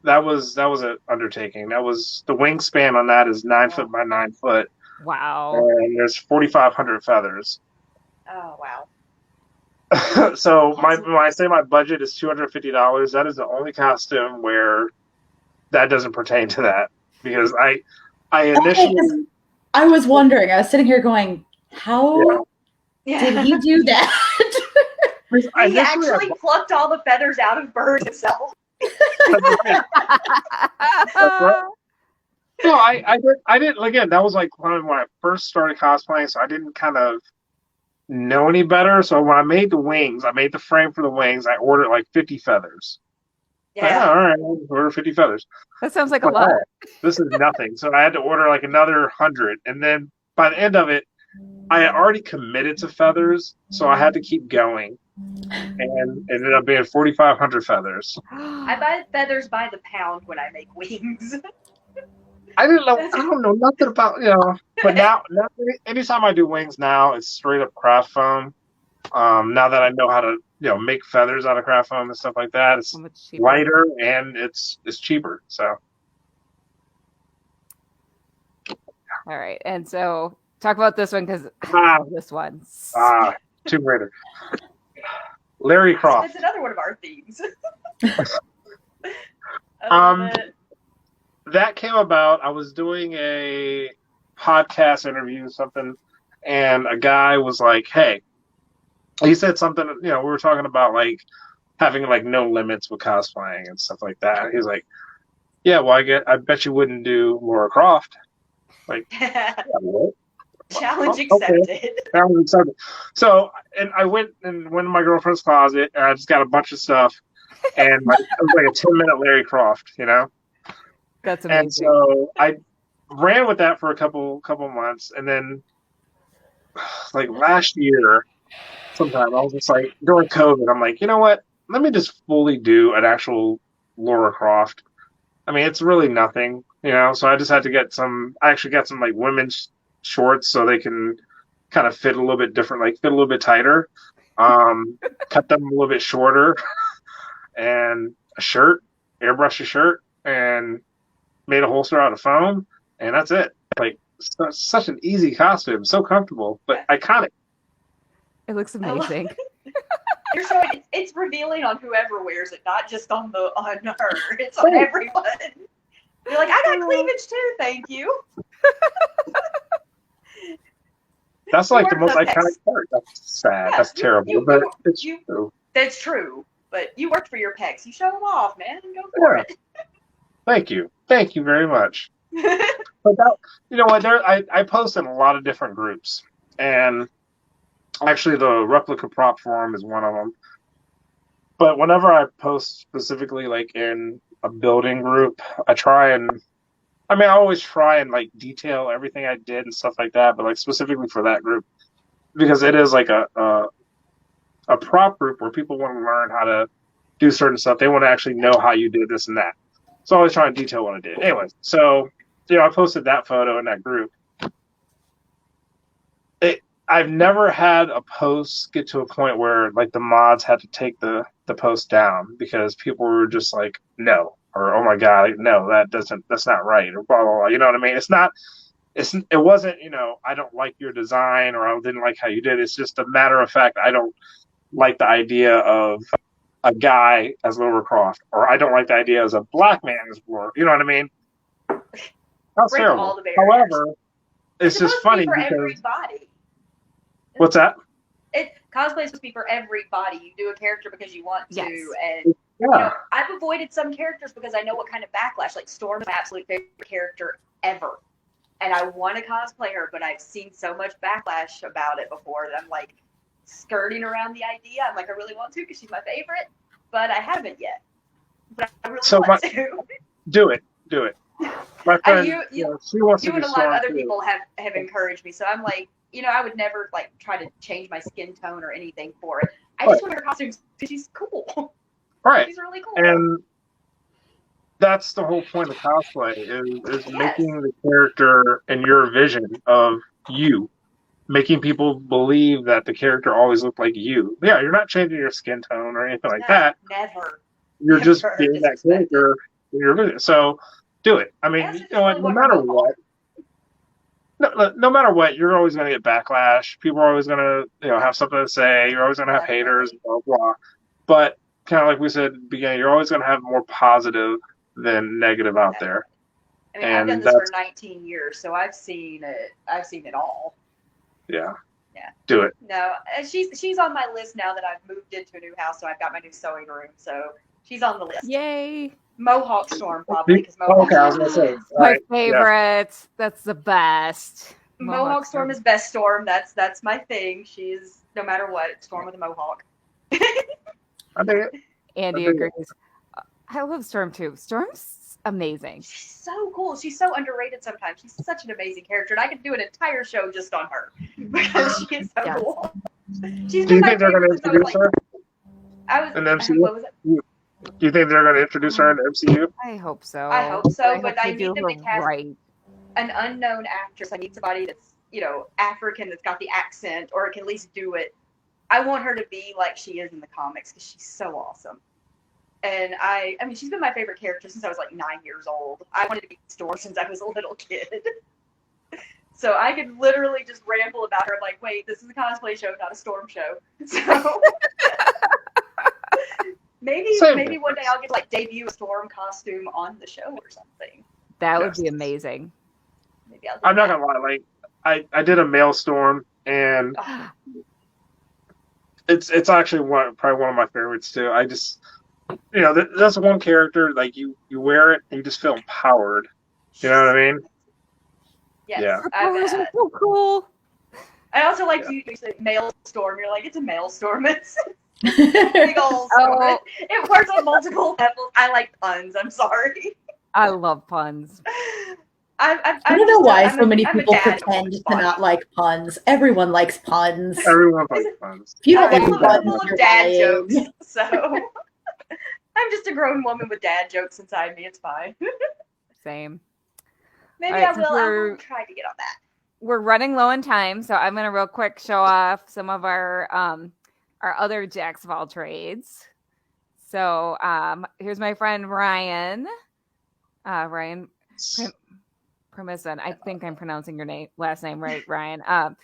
that was an undertaking. That was the wingspan on that is 9 foot by 9 foot. Wow. And there's 4,500 feathers. Oh wow. So when I say my budget is $250, that is the only costume where that doesn't pertain to that, because I initially. I was wondering. I was sitting here going, how did he do that? He actually plucked all the feathers out of birds himself. No, I didn't. Again, that was like when I first started cosplaying, so I didn't kind of know any better. So when I made the wings, I made the frame for the wings. I ordered like 50 feathers. Yeah. All right, I'll order 50 feathers. That sounds like a lot. This is nothing. So I had to order like another 100, and then by the end of it, I had already committed to feathers, so I had to keep going, and it ended up being 4,500 feathers. I buy feathers by the pound when I make wings. I don't know nothing about, but now anytime I do wings now, it's straight up craft foam. Now that I know how to, make feathers out of craft foam and stuff like that, it's lighter and it's cheaper. So. All right, and so talk about this one because I love this one. Tomb Raider. Larry Croft. That's another one of our themes. I love it. That came about. I was doing a podcast interview or something, and a guy was like, "Hey," he said something. We were talking about like having like no limits with cosplaying and stuff like that. He's like, "Yeah, well, I bet you wouldn't do Lara Croft." Like, yeah, what? Challenge accepted. Challenge accepted. So, and I went in my girlfriend's closet, and I just got a bunch of stuff, and like it was like a 10-minute Larry Croft, That's amazing. And so I ran with that for a couple months, and then like last year, sometime I was just like during COVID, I'm like, you know what? Let me just fully do an actual Lara Croft. I mean, it's really nothing, So I just had to get some. I actually got some like women's shorts so they can kind of fit a little bit different, like fit a little bit tighter. Cut them a little bit shorter, and a shirt, airbrush a shirt, and made a holster out of foam, and that's it. Like such an easy costume, so comfortable, but iconic. It looks amazing. You're showing it's revealing on whoever wears it, not just on her. It's on everyone. You're like, I got cleavage too, thank you. That's like the most iconic part. That's sad. That's terrible, but it's true. That's true. But you worked for your pecs. You show them off, man. Go for it. Thank you very much. But that, you know what? I post in a lot of different groups, and actually the replica prop forum is one of them. But whenever I post specifically like in a building group, I always try and like detail everything I did and stuff like that. But like specifically for that group, because it is like a prop group where people want to learn how to do certain stuff. They want to actually know how you did this and that. So I always try to detail what I did. Anyway, so I posted that photo in that group. I've never had a post get to a point where like the mods had to take the post down because people were just like, no, or oh my god, no, that's not right, or blah blah blah. You know what I mean? It wasn't, I don't like your design or I didn't like how you did it. It's just a matter of fact, I don't like the idea of a guy as Lara Croft, or I don't like the idea as a black man as Lara. You know what I mean? That's terrible. However, it's just funny for because everybody. What's that? Cosplay is supposed to be for everybody. You do a character because you want to, yes. And I've avoided some characters because I know what kind of backlash. Like Storm is my absolute favorite character ever, and I want to cosplay her, but I've seen so much backlash about it before that I'm like skirting around the idea. I'm like, I really want to because she's my favorite, but I haven't yet. But I really want to. Do it. My friend, she wants to you do and a lot of other too. people have encouraged me, so I'm like, I would never like try to change my skin tone or anything for it. I just want her costumes because she's cool. Right. She's really cool. And that's the whole point of cosplay is making the character in your vision of you, making people believe that the character always looked like you. Yeah, you're not changing your skin tone or anything like that. Never. You're just being that character in your vision. So do it. I mean, no matter what. No matter what, you're always going to get backlash. People are always going to, have something to say. You're always going to have haters, blah, blah. But kind of like we said at the beginning, you're always going to have more positive than negative out there. I mean, I've done this for 19 years, so I've seen it. I've seen it all. Yeah. Yeah. Do it. No, she's on my list now that I've moved into a new house, so I've got my new sewing room. So she's on the list. Yay. Mohawk Storm, probably. Because Mohawk I was going to say. My favorite. Yeah. That's the best. Mohawk Storm is best Storm. That's my thing. She's, no matter what, Storm with a Mohawk. I think it. Andy agrees. I love Storm too. Storm's amazing. She's so cool. She's so underrated sometimes. She's such an amazing character. And I could do an entire show just on her. Because she is so cool. Do you think they're going to introduce her? In the MCU? What was it? Do you think they're going to introduce her in the MCU? I hope so. But I need them to cast an unknown actress. I need somebody that's, African, that's got the accent, or can at least do it. I want her to be like she is in the comics because she's so awesome. And I mean, she's been my favorite character since I was like 9 years old. I wanted to be Storm since I was a little kid. So I could literally just ramble about her. I'm like, wait, this is a cosplay show, not a Storm show. So Maybe one day I'll get like debut a Storm costume on the show or something. That would be amazing. Maybe I'll I'm not gonna lie, like I did a Maelstrom, and it's actually probably one of my favorites too. I just, you know, that's one character, like you wear it and you just feel empowered. You know what I mean? Yes, yeah. Those are so cool. I also like you say Maelstrom. You're like, it's a Maelstrom. It's big old storm. It works on multiple levels. I like puns. I'm sorry. I love puns. I don't know why so many people pretend to not like puns. Everyone likes puns. Everyone likes puns. If you don't like puns, puns, you're dad jokes. So I'm just a grown woman with dad jokes inside me. It's fine. Same. Maybe I will try to get on that. We're running low on time, so I'm gonna real quick show off some of our other jacks of all trades. So here's my friend Ryan. Ryan Premison. I think I'm pronouncing your last name right, Ryan.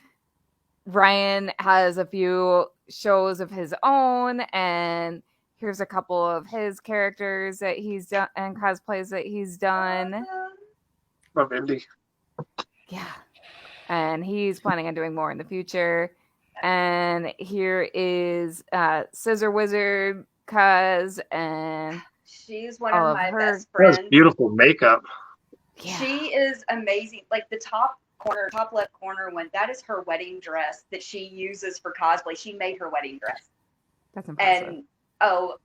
Ryan has a few shows of his own, and here's a couple of his characters that he's done and cosplays that he's done. Love Indy. Yeah. And he's planning on doing more in the future. And here is Scissor Wizard Cuz, and she's one of my best friends. That's beautiful makeup. Yeah. She is amazing. Like the top left corner one, that is her wedding dress that she uses for cosplay. She made her wedding dress. That's impressive. And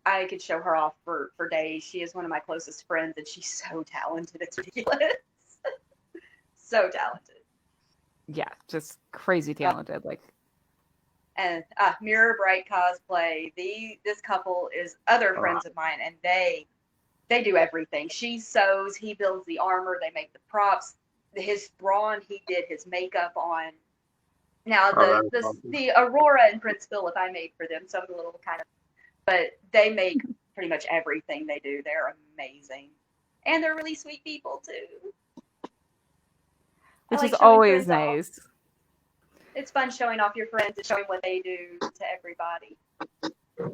I could show her off for days. She is one of my closest friends, and she's so talented. It's ridiculous. So talented. Yeah, just crazy talented. And Mirror Bright Cosplay. This couple is other friends of mine, and they do everything. She sews, he builds the armor, they make the props. His Thrawn, he did his makeup on. Now the Aurora and Prince Philip I made for them, some little kind of, but they make pretty much everything they do. They're amazing, and they're really sweet people too. Which is always nice. It's fun showing off your friends and showing what they do to everybody.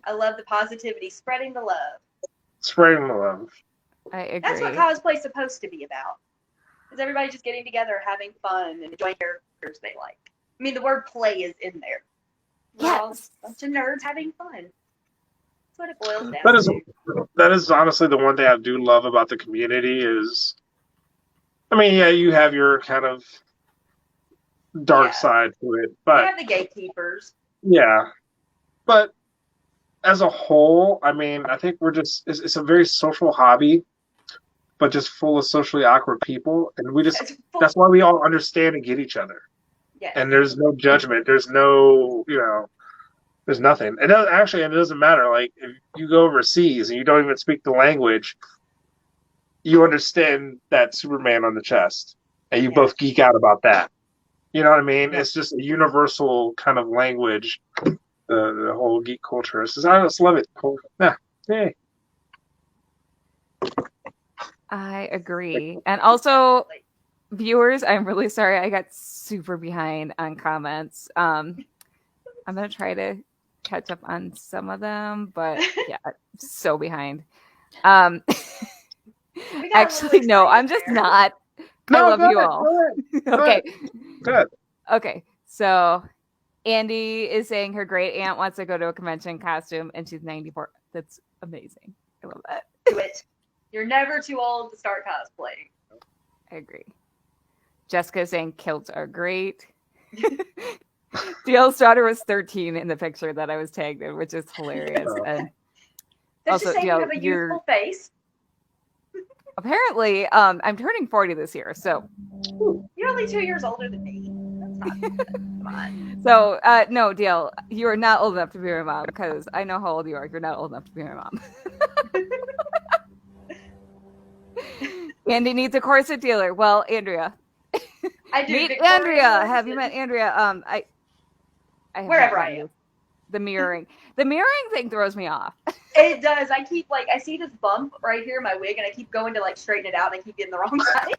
I love the positivity, spreading the love. Spreading the love. I agree. That's what cosplay's supposed to be about. Is everybody just getting together, having fun, and enjoying characters they like. I mean, the word play is in there. We're all a bunch of nerds having fun. That's what it boils down to. That is honestly the one thing I do love about the community is, I mean, yeah, you have your kind of dark side to it, but you have the gatekeepers. Yeah, but as a whole, I mean, I think it's a very social hobby, but just full of socially awkward people, and that's why we all understand and get each other. Yeah. And there's no judgment. There's no, there's nothing. It doesn't matter. Like if you go overseas and you don't even speak the language, you understand that Superman on the chest, and you both geek out about that. You know what I mean? Yeah. It's just a universal kind of language. The whole geek culture. I just love it. Yeah. Yay. I agree. And also, viewers, I'm really sorry. I got super behind on comments. I'm going to try to catch up on some of them, but yeah, so behind. Actually, no, I'm just not. No, I love you all. Okay. Good. Okay. So Andy is saying her great aunt wants to go to a convention costume and she's 94. That's amazing. I love that. Do it. You're never too old to start cosplaying. I agree. Jessica is saying kilts are great. DL's daughter was 13 in the picture that I was tagged in, which is hilarious. And also, you have a youthful face. Apparently, I'm turning 40 this year, so. You're only 2 years older than me. That's not good. Come on. So, no, DL, you are not old enough to be my mom, because I know how old you are. You're not old enough to be my mom. Andy needs a corset dealer. Well, Andrea. I do. Meet Andrea. Have you met Andrea? I wherever I am. The mirroring. The mirroring thing throws me off. It does. I keep I see this bump right here in my wig, and I keep going to straighten it out, and I keep getting the wrong side.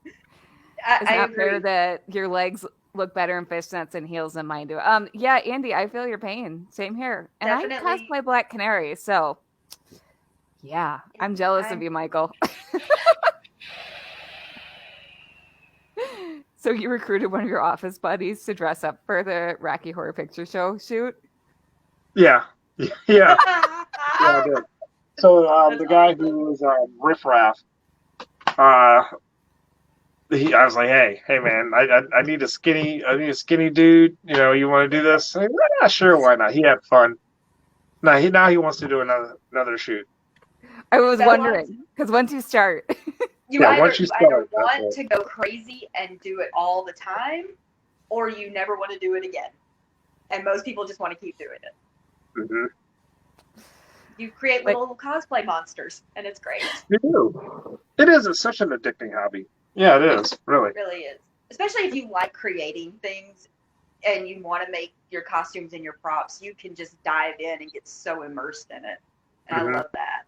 It's not fair that your legs look better in fishnets and heels than mine do. Yeah, Andy, I feel your pain. Same here. And Definitely. I cosplay Black Canary, so yeah, I'm jealous of you, Michael. So you recruited one of your office buddies to dress up for the Rocky Horror Picture Show shoot? Yeah. Yeah, I did. So the guy who was Riff Raff, I was like, hey man, I need a skinny dude. You know, you want to do this? Like, yeah, sure, why not? He had fun. Now he wants to do another shoot. I was wondering because once you start, you either want to go crazy and do it all the time, or you never want to do it again. And most people just want to keep doing it. Mm-hmm. You create little cosplay monsters, and it's great. You do. It is. It's such an addicting hobby. Yeah, it is. Really. It really is. Especially if you like creating things and you want to make your costumes and your props, you can just dive in and get so immersed in it. And I love that.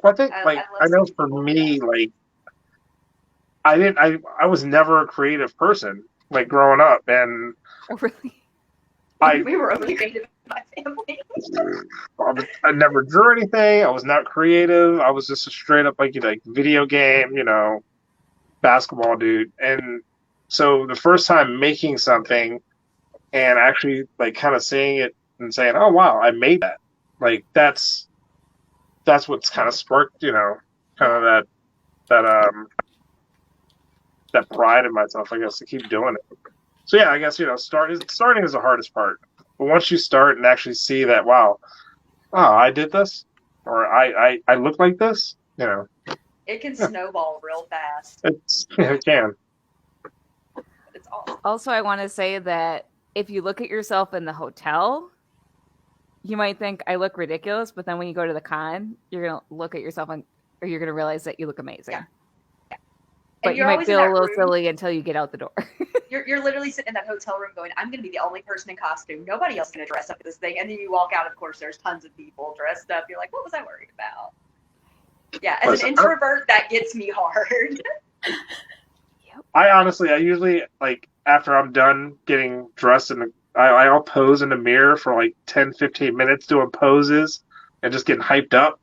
Well, I think, I know for me, I was never a creative person, growing up, and we were only creative in my family. I never drew anything. I was not creative. I was just a straight up video game, basketball dude. And so the first time making something and actually kind of seeing it and saying, "Oh wow, I made that!" That's what's kind of sparked, kind of that pride in myself, I guess, to keep doing it. So yeah, I guess starting is the hardest part. But once you start and actually see that, wow, I did this, or I look like this, it can snowball real fast. It can. It's awesome. Also, I want to say that if you look at yourself in the hotel, you might think I look ridiculous, but then when you go to the con, you're gonna look at yourself or you're gonna realize that you look amazing. Yeah. But you might feel a little silly until you get out the door. You're literally sitting in that hotel room going, I'm going to be the only person in costume. Nobody else is going to dress up for this thing. And then you walk out, of course, there's tons of people dressed up. You're like, what was I worried about? Yeah, as an introvert, that gets me hard. I usually, after I'm done getting dressed, I'll pose in the mirror for 10, 15 minutes doing poses and just getting hyped up.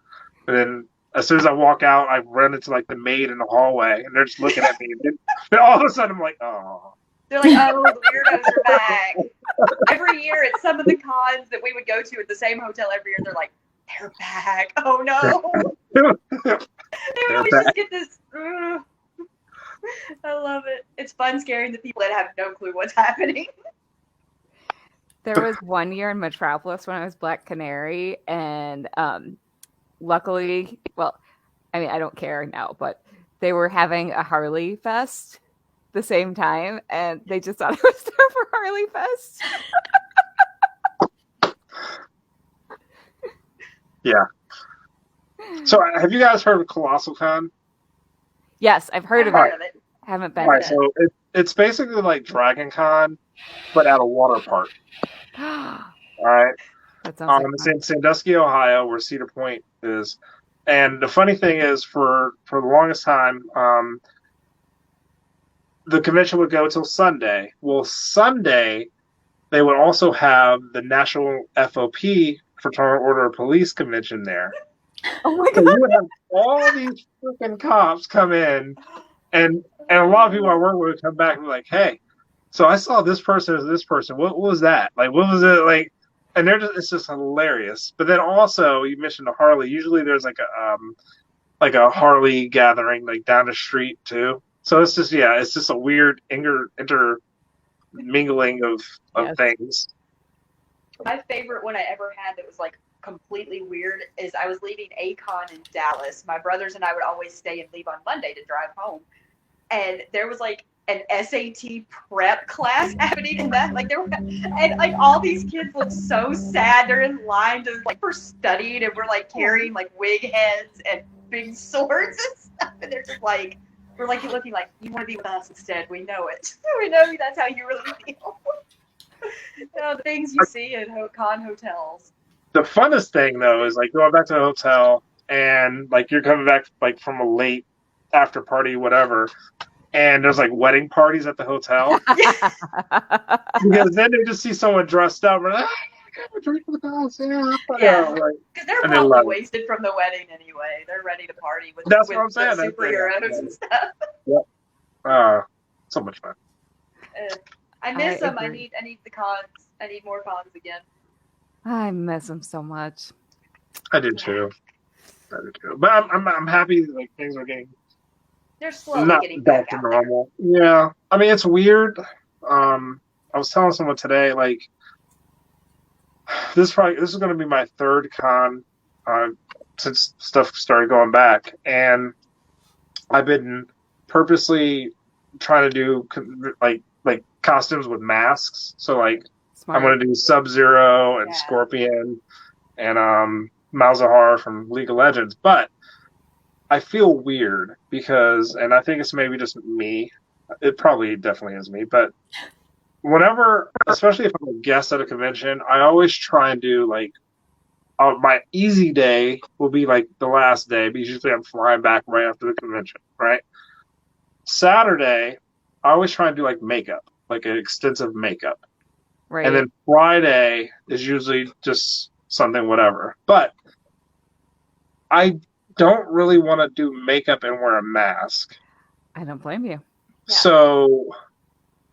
And then as soon as I walk out, I run into the maid in the hallway, and they're just looking at me. And then all of a sudden, I'm like, oh. They're like, oh, the weirdos are back. Every year at some of the cons that we would go to at the same hotel every year, they're like, they're back. Oh no. They always just get this. I love it. It's fun scaring the people that have no clue what's happening. There was one year in Metropolis when I was Black Canary, and luckily, well, I mean, I don't care now, but they were having a Harley Fest the same time, and they just thought I was there for Harley Fest. Yeah. So, have you guys heard of Colossal Con? Yes, I've heard of it. Haven't been. Right, so it's basically like Dragon Con, but at a water park. All right. That sounds in Sandusky, Ohio, where Cedar Point is. And the funny thing is, for the longest time, the convention would go till Sunday. Well, Sunday, they would also have the National FOP, Fraternal Order of Police convention there. Oh my God. So you would have all these freaking cops come in, and a lot of people I work with would come back and be like, hey, so I saw this person as this person. What was that? What was it like? And it's just hilarious. But then also, you mentioned a Harley. Usually there's a Harley gathering down the street too. So it's just a weird intermingling of things. My favorite one I ever had that was completely weird is I was leaving A-Con in Dallas. My brothers and I would always stay and leave on Monday to drive home. And there was an SAT prep class happening in that. All these kids look so sad. They're in line to for studying, and we're carrying wig heads and big swords and stuff. And they're just we're looking like, you want to be with us instead. We know it. We know that's how you really feel. The things you see in con hotels. The funnest thing though is going back to the hotel and you're coming back from a late after party, whatever. and there's like wedding parties at the hotel. Because then they just see someone dressed up and like, a drink for the house. Yeah, because they're probably wasted from the wedding anyway. They're ready to party with what I'm saying. Superheroes and stuff. Yep. So much fun. I miss them. I need the cons. I need more cons again. I miss them so much. I do too. But I'm happy like things are getting. They're slowly getting back to normal. Yeah, I mean it's weird. I was telling someone today, like this is going to be my third con since stuff started going back, and I've been purposely trying to do like costumes with masks. So like I'm going to do Sub-Zero and Scorpion and Malzahar from League of Legends, but I feel weird because, and I think it's maybe just me. It probably definitely is me, but whenever, especially if I'm a guest at a convention, I always try and do like my easy day will be like the last day because usually I'm flying back right after the convention, right? Saturday, I always try and do like makeup, like an extensive makeup. Right. And then Friday is usually just something whatever. But I don't really want to do makeup and wear a mask. I don't blame you. Yeah. So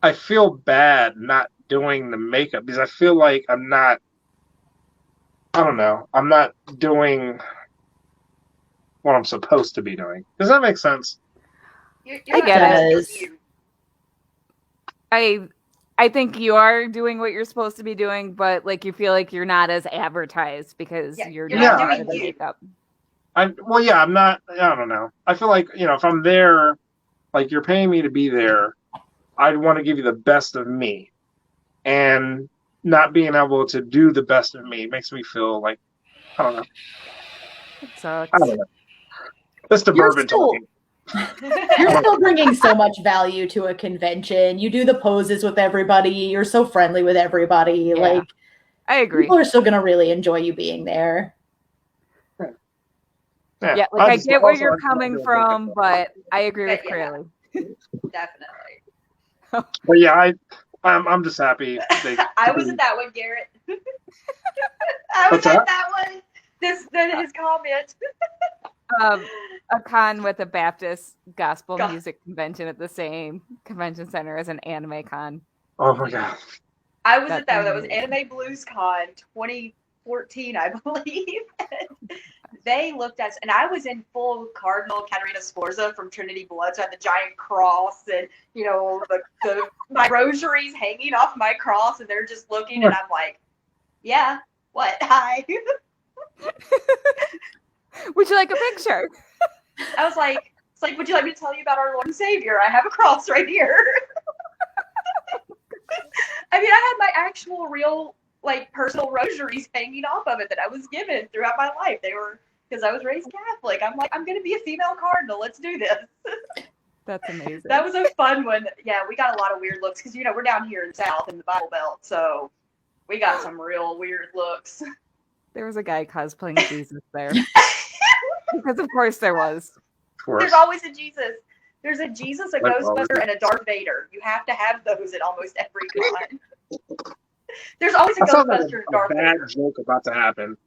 I feel bad not doing the makeup because I feel like I'm not doing what I'm supposed to be doing. Does that make sense? I get it. I think you are doing what you're supposed to be doing, but like you feel like you're not as advertised because you're not doing the makeup. I'm not. I don't know. I feel like if I'm there, like you're paying me to be there, I'd want to give you the best of me, and not being able to do the best of me makes me feel like I don't know. It sucks. I don't know. That's the bourbon talking. You're still bringing so much value to a convention. You do the poses with everybody. You're so friendly with everybody. Yeah, like, I agree. People are still going to really enjoy you being there. Yeah, like I get where you're coming from, but I agree with Crayle. Definitely. But yeah, I'm just happy. I was at that one, Garrett. I was at that one. His comment. A con with a Baptist gospel music convention at the same convention center as an anime con. Oh my god! I was at that one. That was Anime Blues Con 2014, I believe. They looked at us, and I was in full Cardinal Caterina Sforza from Trinity Blood, so I had the giant cross, and my rosaries hanging off my cross, and they're just looking, and I'm like, yeah, what? Hi. Would you like a picture? I was like, would you like me to tell you about our Lord and Savior? I have a cross right here. I mean, I had my actual real, personal rosaries hanging off of it that I was given throughout my life. They were, because I was raised Catholic. I'm like, I'm going to be a female cardinal. Let's do this. That's amazing. That was a fun one. Yeah, we got a lot of weird looks because, we're down here in the South in the Bible Belt. So we got some real weird looks. There was a guy cosplaying Jesus there. Because of course there was. There's always a Jesus. There's a Jesus, a Ghostbuster, and a Darth Vader. You have to have those at almost every con. There's always a Ghostbuster and a Darth Vader. Bad joke about to happen.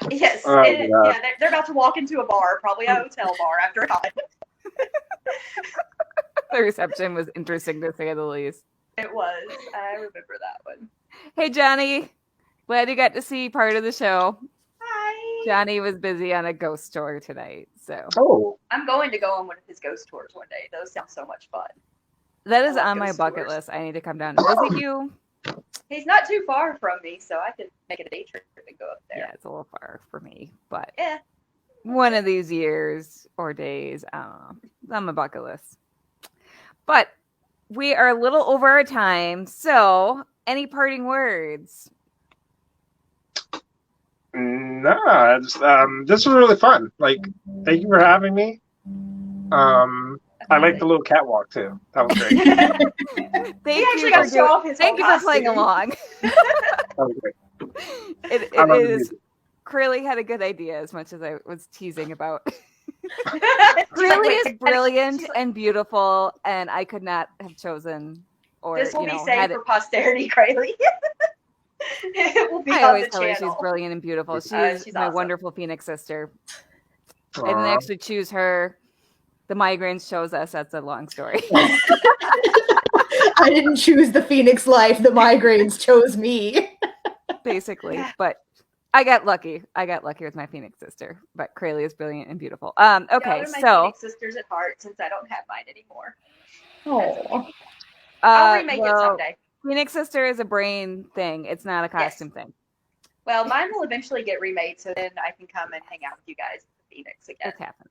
Yes. They're about to walk into a bar, probably a hotel bar after a con. The reception was interesting to say the least. It was. I remember that one. Hey, Johnny. Glad you got to see part of the show. Hi. Johnny was busy on a ghost tour tonight, so. Oh. I'm going to go on one of his ghost tours one day. Those sound so much fun. That is on my bucket list. I need to come down and visit you. He's not too far from me, so I can make it a day trip and go up there. Yeah, it's a little far for me, but yeah. One of these years or days, on my bucket list. But we are a little over our time, so any parting words? No, this was really fun. Thank you for having me. I like the little catwalk too. That was great. Thank you for playing along. That was great. It is. Crayle had a good idea, as much as I was teasing about Crayle is brilliant and beautiful, and I could not have chosen or this will you be know, saved for posterity, Crayle. It will be I on always the tell her channel. she's brilliant and beautiful. She is She's my awesome. wonderful Phoenix sister. I didn't actually choose her. The migraines chose us. That's a long story. I didn't choose the Phoenix life. The migraines chose me. Basically, but I got lucky. I got lucky with my Phoenix sister. But Crayle is brilliant and beautiful. Okay, Y'all are my Phoenix sisters at heart since I don't have mine anymore. Oh, I'll remake it someday. Phoenix sister is a brain thing. It's not a costume thing. Well, mine will eventually get remade, so then I can come and hang out with you guys at the Phoenix again. It's happening.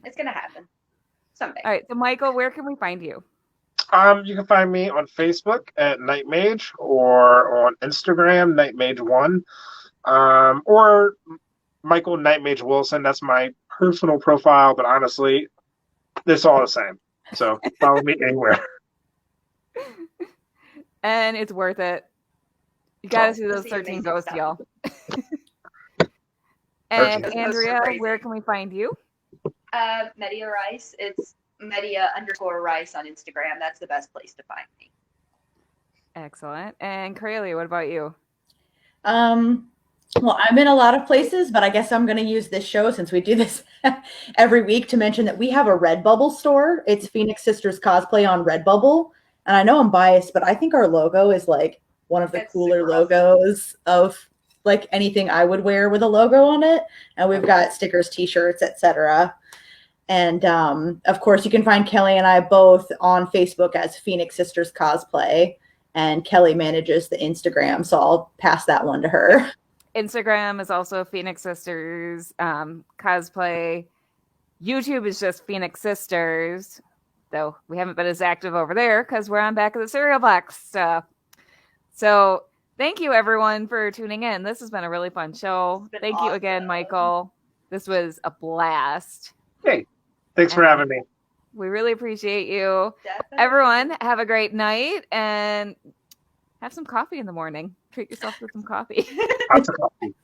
It's gonna happen someday. All right, so Michael, where can we find you? You can find me on Facebook at Knightmage or on Instagram, Knightmage1, or Michael Knightmage Wilson. That's my personal profile, but honestly, it's all the same. So follow me anywhere. And it's worth it. You got to see those 13 ghosts, y'all. And Andrea, where can we find you? Media Rice. It's Media_Rice on Instagram. That's the best place to find me. Excellent. And Crayle, what about you? Well, I'm in a lot of places, but I guess I'm going to use this show since we do this every week to mention that we have a Redbubble store. It's Phoenix Sisters Cosplay on Redbubble. And I know I'm biased, but I think our logo is like one of the cooler logos of like anything I would wear with a logo on it. And we've got stickers, t-shirts, etc. And of course, you can find Kelly and I both on Facebook as Phoenix Sisters Cosplay. And Kelly manages the Instagram, so I'll pass that one to her. Instagram is also Phoenix Sisters Cosplay. YouTube is just Phoenix Sisters, though we haven't been as active over there because we're on back of the cereal box stuff. So thank you, everyone, for tuning in. This has been a really fun show. Thank you again, Michael. This was a blast. Hey, thanks for having me. We really appreciate you. Definitely. Everyone, have a great night and have some coffee in the morning. Treat yourself to some coffee. Lots of coffee.